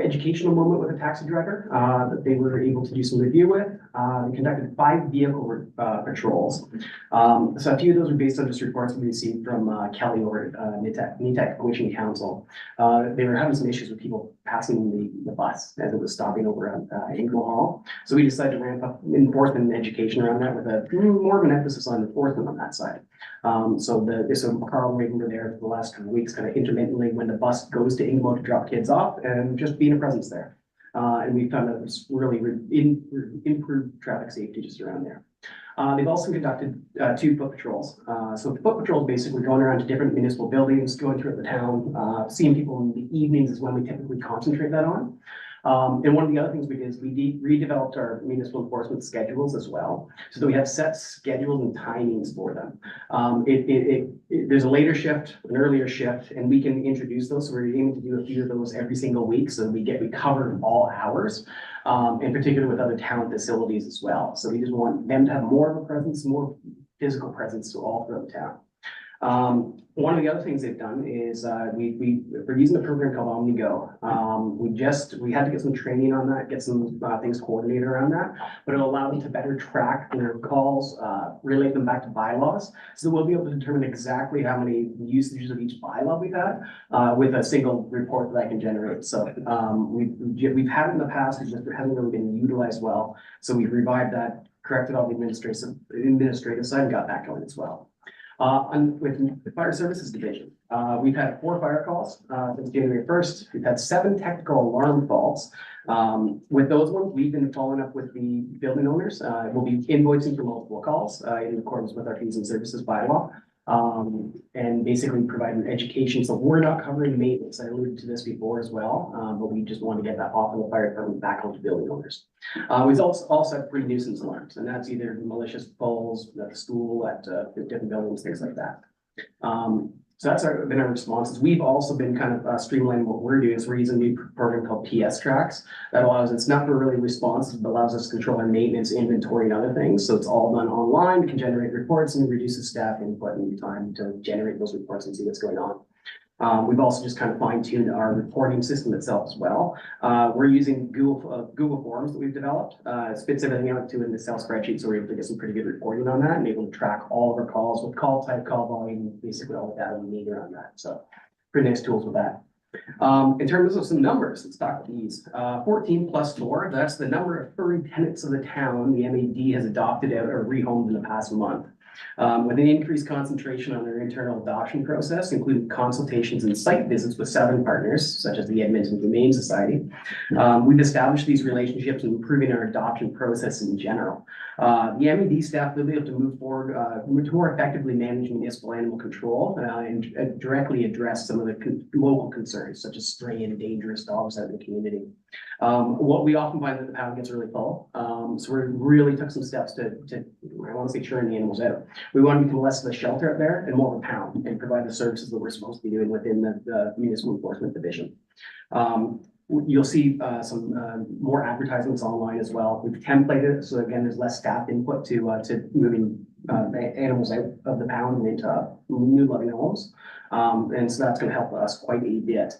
educational moment with a taxi driver that they were able to do some review with. We conducted 5 vehicle patrols. So a few of those were based on just reports we received from Kelly over at NTEC Coaching Council. They were having some issues with people passing the bus as it was stopping over at Ingle Hall. So we decided to ramp up enforcement and education around that with a more of an emphasis on enforcement on that side. So Carl and Reagan were there for the last couple of weeks, kind of intermittently when the bus goes to Ingle to drop kids off and just being a presence there. And we found that it's really improved traffic safety just around there. They've also conducted 2 foot patrols. So foot patrols basically going around to different municipal buildings, going through the town, seeing people in the evenings is when we typically concentrate that on. And one of the other things we did is we redeveloped our municipal enforcement schedules as well, so that we have set schedules and timings for them. There's a later shift, an earlier shift, and we can introduce those. So we're aiming to do a few of those every single week, so we cover all hours, in particular with other town facilities as well. So we just want them to have more of a presence, more physical presence all throughout town. One of the other things they've done is, we're using a program called OmniGo. We had to get some training on that, get some things coordinated around that, but it'll allow them to better track their calls, relate them back to bylaws. So we'll be able to determine exactly how many usages of each bylaw we've had, with a single report that I can generate. So, we've had it in the past, it just hasn't really been utilized well. So we've revived that, corrected all the administrative side and got that going as well. With the Fire Services Division, we've had 4 fire calls since January 1st. We've had 7 technical alarm faults. With those ones, we've been following up with the building owners. We'll be invoicing for multiple calls in accordance with our fees and services bylaw. And basically providing education. So we're not covering maintenance. I alluded to this before as well, but we just want to get that off of the fire department back onto building owners. We've also had 3 nuisance alarms, and that's either malicious pulls at the school, at different buildings, things like that. So that's been our responses. We've also been kind of streamlining what we're doing. So we're using a new program called PS Tracks that allows, it's not really responsive, but allows us to control our maintenance, inventory, and other things. So it's all done online. We can generate reports and reduces staff input and time to generate those reports and see what's going on. We've also just kind of fine-tuned our reporting system itself as well. We're using Google Forms that we've developed. It spits everything out to an Excel spreadsheet, so we're able to get some pretty good reporting on that and able to track all of our calls with call type, call volume, basically all the data we need around that. So pretty nice tools with that. In terms of some numbers, let's talk about these. 14 plus 4, that's the number of furry tenants of the town the MAD has adopted or rehomed in the past month. With an increased concentration on their internal adoption process, including consultations and site visits with 7 partners, such as the Edmonton Humane Society. We've established these relationships and improving our adoption process in general. The MAD staff will be able to move forward to more effectively manage municipal animal control and directly address some of the local concerns, such as stray and dangerous dogs out in the community. What we often find that the pound gets really full. So we really took some steps to I want to say churn the animals out. We want to become less of a shelter out there and more of a pound and provide the services that we're supposed to be doing within the municipal enforcement division. You'll see some more advertisements online as well. We've templated it, so again, there's less staff input to moving animals out of the pound and into new loving homes. And so that's going to help us quite a bit.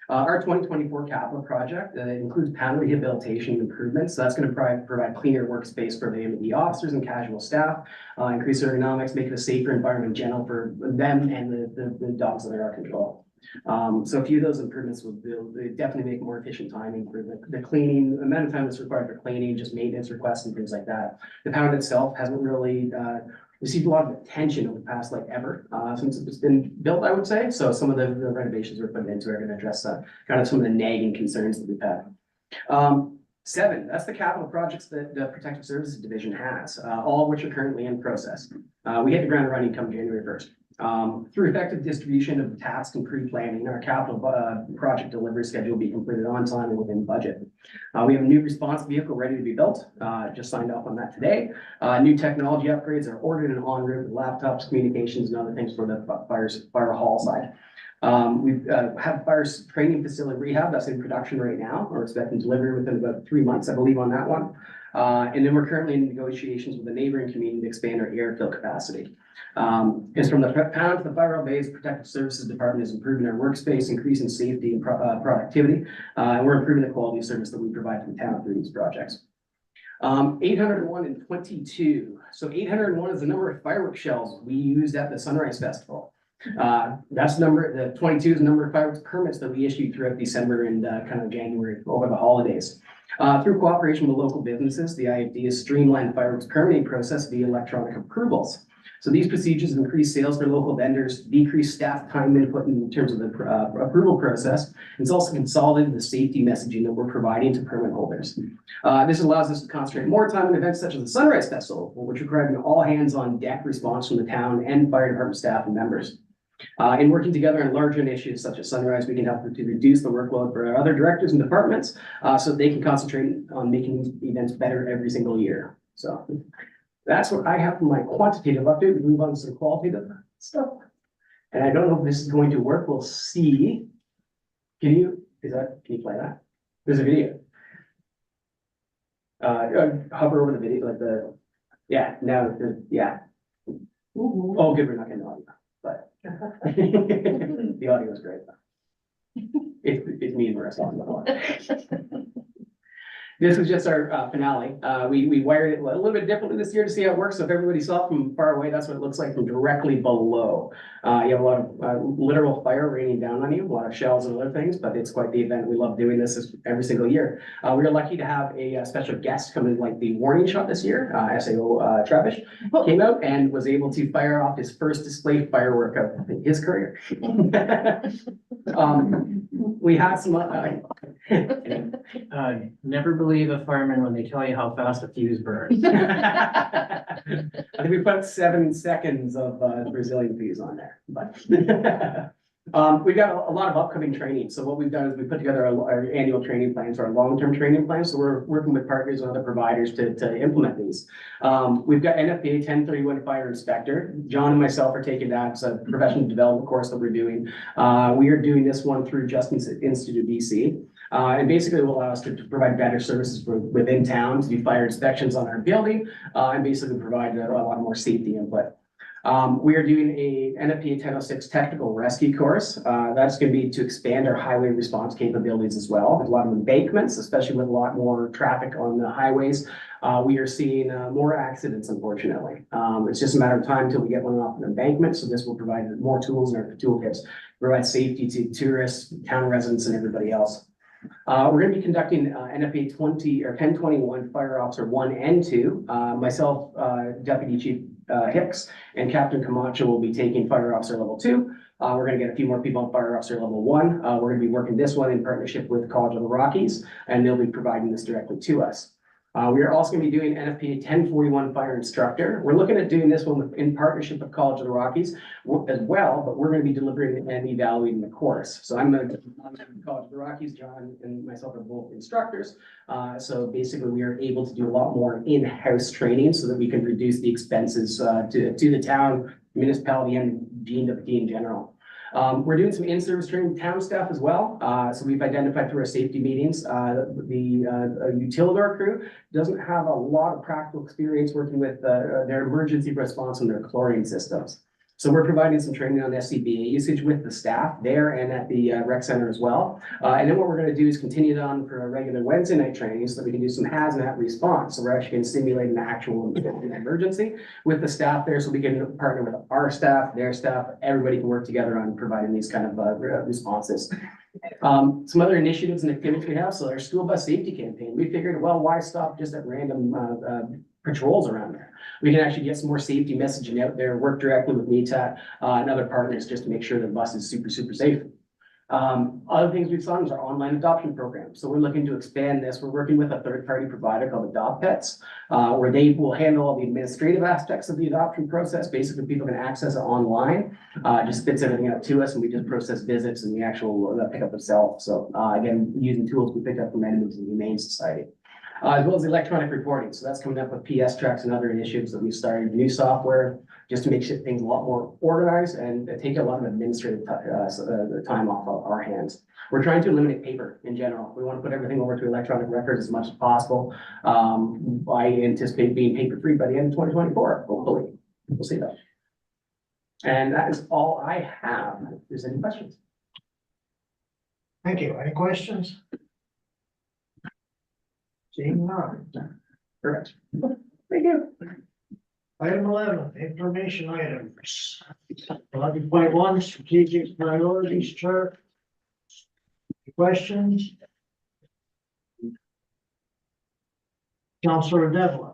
Our 2024 capital project includes pound rehabilitation improvements. So that's going to provide cleaner workspace for the MAD officers and casual staff, increase ergonomics, make it a safer environment in general for them and the dogs that are in our control. So a few of those improvements will definitely make more efficient timing for the cleaning, the amount of time that's required for cleaning, just maintenance requests and things like that. The pound itself hasn't really received a lot of attention over the past ever since it's been built, I would say. So some of the renovations we're putting into are going to address kind of some of the nagging concerns that we've had. 7, that's the capital projects that the Protective Services Division has, all of which are currently in process. We hit the ground running come January 1st. Through effective distribution of tasks and pre-planning, our capital project delivery schedule will be completed on time and within budget. We have a new response vehicle ready to be built. Just signed off on that today. New technology upgrades are ordered and en route with laptops, communications, and other things for the fire hall side. We've had fire training facility rehab that's in production right now. We're expecting delivery within about 3 months, I believe, on that one. And then we're currently in negotiations with the neighboring community to expand our airfield capacity. It's from the pound to the fire base, Protective Services Department is improving our workspace, increasing safety and productivity. And we're improving the quality of service that we provide to the town through these projects. 801 and 22. So 801 is the number of fireworks shells we used at the Sunrise Festival. That's the number, the 22 is the number of fireworks permits that we issued throughout December and kind of January over the holidays. Through cooperation with local businesses, the idea is streamline fireworks permitting process via electronic approvals. So these procedures increase sales for local vendors, decrease staff time input in terms of the approval process. It's also consolidated the safety messaging that we're providing to permit holders. This allows us to concentrate more time on events such as the Sunrise Festival, which require an all hands on deck response from the town and fire department staff and members. In working together on larger initiatives such as Sunrise, we can help to reduce the workload for our other directors and departments so they can concentrate on making these events better every single year. So that's what I have for my quantitative update. We move on to some qualitative stuff. And I don't know if this is going to work. We'll see. Can you play that? There's a video. Hover over the video, yeah. Oh, good, we're not getting audio, but the audio is great. It's me and Marissa on the line. This is just our finale. We wired it a little bit differently this year to see how it works. So if everybody saw it from far away, that's what it looks like from directly below. You have a lot of literal fire raining down on you, a lot of shells and other things, but it's quite the event. We love doing this every single year. We were lucky to have a special guest come in, like the warning shot this year. SAO Travis came out and was able to fire off his first display firework of his career. We had some. Never believe a fireman when they tell you how fast a fuse burns. I think we put 7 seconds of Brazilian fuse on there, but we've got a lot of upcoming training. So what we've done is we put together our annual training plans, our long-term training plans. So we're working with partners and other providers to implement these. We've got NFPA 1031 Fire Inspector. John and myself are taking that. It's a professional development course that we're doing. We are doing this one through Justice Institute of BC. And basically it will allow us to provide better services within town, to do fire inspections on our building, and basically provide a lot more safety input. We are doing a NFPA 1006 technical rescue course. That's going to be to expand our highway response capabilities as well. There's a lot of embankments, especially with a lot more traffic on the highways. We are seeing more accidents, unfortunately. It's just a matter of time until we get one off an embankment. So this will provide more tools in our toolkits, provide safety to tourists, town residents, and everybody else. We're going to be conducting NFPA 1021 Fire Officer 1 and 2. Myself, Deputy Chief Hicks, and Captain Camacho will be taking Fire Officer Level 2. We're going to get a few more people on Fire Officer Level 1. We're going to be working this one in partnership with College of the Rockies, and they'll be providing this directly to us. We are also going to be doing NFPA 1041 Fire Instructor. We're looking at doing this one in partnership with College of the Rockies as well, but we're going to be delivering and evaluating the course. So I'm going to College of the Rockies. John and myself are both instructors. So basically we are able to do a lot more in-house training so that we can reduce the expenses to the town, municipality, and GWP in general. We're doing some in-service training with town staff as well. So we've identified through our safety meetings, the Utilidor crew doesn't have a lot of practical experience working with their emergency response and their chlorine systems. So we're providing some training on SCBA usage with the staff there and at the rec center as well. And then what we're going to do is continue it on for a regular Wednesday night training so that we can do some hazmat response. So we're actually going to simulate an actual emergency with the staff there, so we can partner with our staff, their staff, everybody can work together on providing these kind of responses. Some other initiatives and activities we have. So our school bus safety campaign, we figured, well, why stop just at random patrols around there? We can actually get some more safety messaging out there, work directly with NETAT and other partners just to make sure the bus is super, super safe. Other things we've done is our online adoption program. So we're looking to expand this. We're working with a third-party provider called Adopt Pets, where they will handle all the administrative aspects of the adoption process. Basically, people can access it online, just spits everything out to us, and we just process visits and the actual pickup itself. So again, using tools we picked up from Edmonton Humane Society. As well as electronic reporting. So that's coming up with PS tracks and other initiatives that we started, new software, just to make things a lot more organized and take a lot of administrative time off of our hands. We're trying to eliminate paper in general. We want to put everything over to electronic records as much as possible. I anticipate being paper-free by the end of 2024, hopefully. We'll see that. And that is all I have. If there's any questions. Thank you. Any questions? Seeing none. Correct. Thank you. Item 11, information items. 11.1, strategic priorities chart. Questions? Counselor Devlin.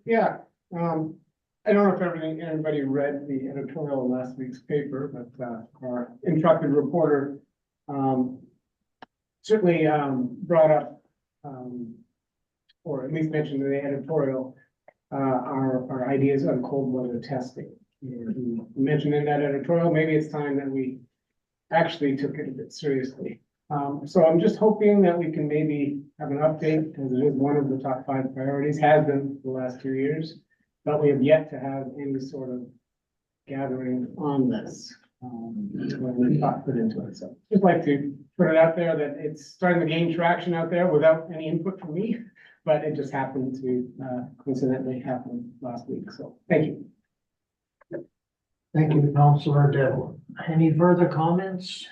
Yeah, I don't know if anybody read the editorial in last week's paper, but, our intrepid reporter, certainly, brought up, or at least mentioned in the editorial, our ideas on cold weather testing. And he mentioned in that editorial, maybe it's time that we actually took it a bit seriously. So I'm just hoping that we can maybe have an update, because it is one of the top 5 priorities, has been for the last 2 years. But we have yet to have any sort of gathering on this, when we thought put into it. So just like to put it out there that it's starting to gain traction out there without any input from me, but it just happened to, coincidentally happen last week. So thank you. Thank you, Counselor Devlin. Any further comments?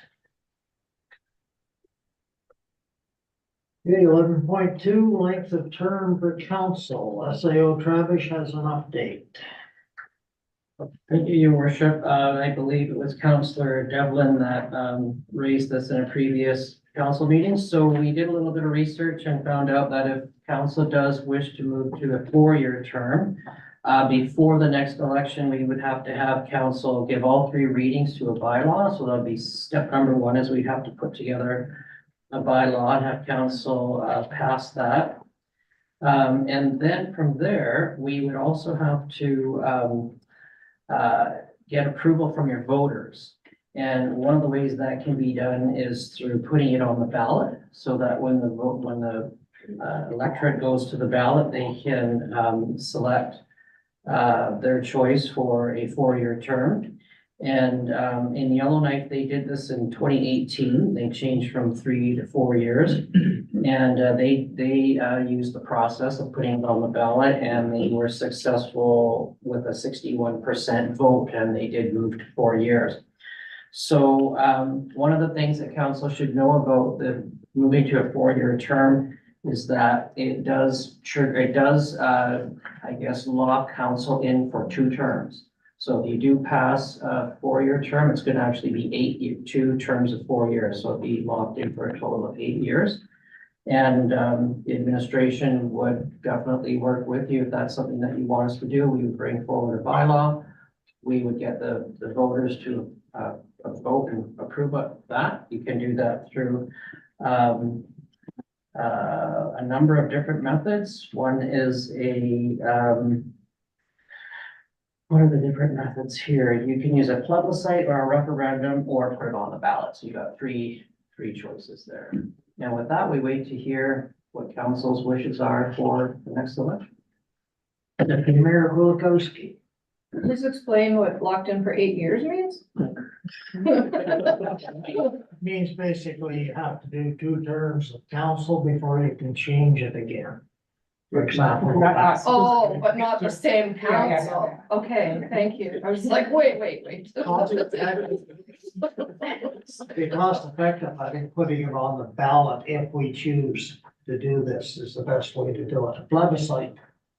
Okay, 11.2, length of term for council. SAO Travis has an update. Thank you, your worship. I believe it was Councillor Devlin that, raised this in a previous council meeting. So we did a little bit of research and found out that if council does wish to move to a 4-year term, before the next election, we would have to have council give all 3 readings to a bylaw. So that'll be step number 1, is we'd have to put together a bylaw and have council, pass that. And then from there, we would also have to, get approval from your voters. And one of the ways that can be done is through putting it on the ballot, so that when the electorate goes to the ballot, they can, select, their choice for a 4-year term. And, in Yellowknife, they did this in 2018. They changed from 3 to 4 years. And, they used the process of putting it on the ballot, and they were successful with a 61% vote, and they did move to 4 years. So, one of the things that council should know about the moving to a 4-year term is that it does, I guess, lock council in for 2 terms. So if you do pass a 4-year term, it's going to actually be 2 terms of 4 years. So it'll be locked in for a total of 8 years. And the administration would definitely work with you if that's something that you want us to do. We would bring forward a bylaw. We would get the voters to vote and approve of that. You can do that through a number of different methods. One is what are the different methods here? You can use a plebiscite or a referendum, or put it on the ballot. So you got three choices there. And with that, we wait to hear what council's wishes are for the next election. Deputy Mayor Kulikowski. Please explain what locked in for 8 years means? Means basically you have to do 2 terms of council before you can change it again. For example. Not us. Oh, but not the same Yeah, yeah, council. Okay, thank you. I was like, wait. Be cost effective, I think putting it on the ballot if we choose to do this is the best way to do it. A plebiscite,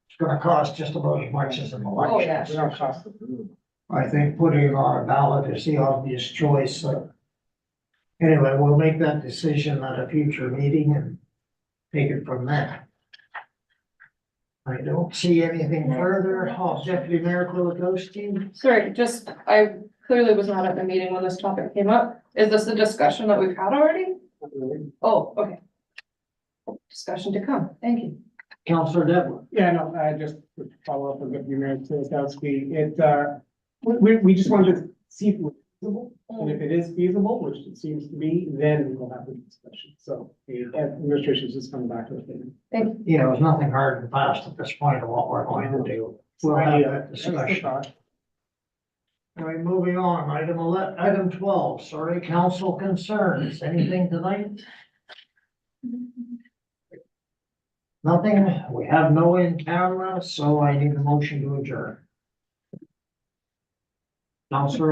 it's gonna cost just about as much as an election. Oh, yeah, We don't sure. cost- I think putting it on a ballot is the obvious choice, so. Anyway, we'll make that decision at a future meeting and take it from there. I don't see anything further. Oh, Deputy Mayor Kulikowski. Sorry, just, I clearly was not at the meeting when this topic came up. Is this a discussion that we've had already? Oh, okay. Discussion to come. Thank you. Counselor Devlin. Yeah, no, I just would follow up with what you meant, Kulikowski. We just wanted to see if it was feasible, and if it is feasible, which it seems to be, then we will have the discussion. So the administration is just coming back to us. You know, there's nothing hard and fast at this point of what we're going to do. We'll have that discussion. All right, moving on, item 12, sorry, council concerns, anything tonight? Nothing, we have no in camera, so I need a motion to adjourn. Counselor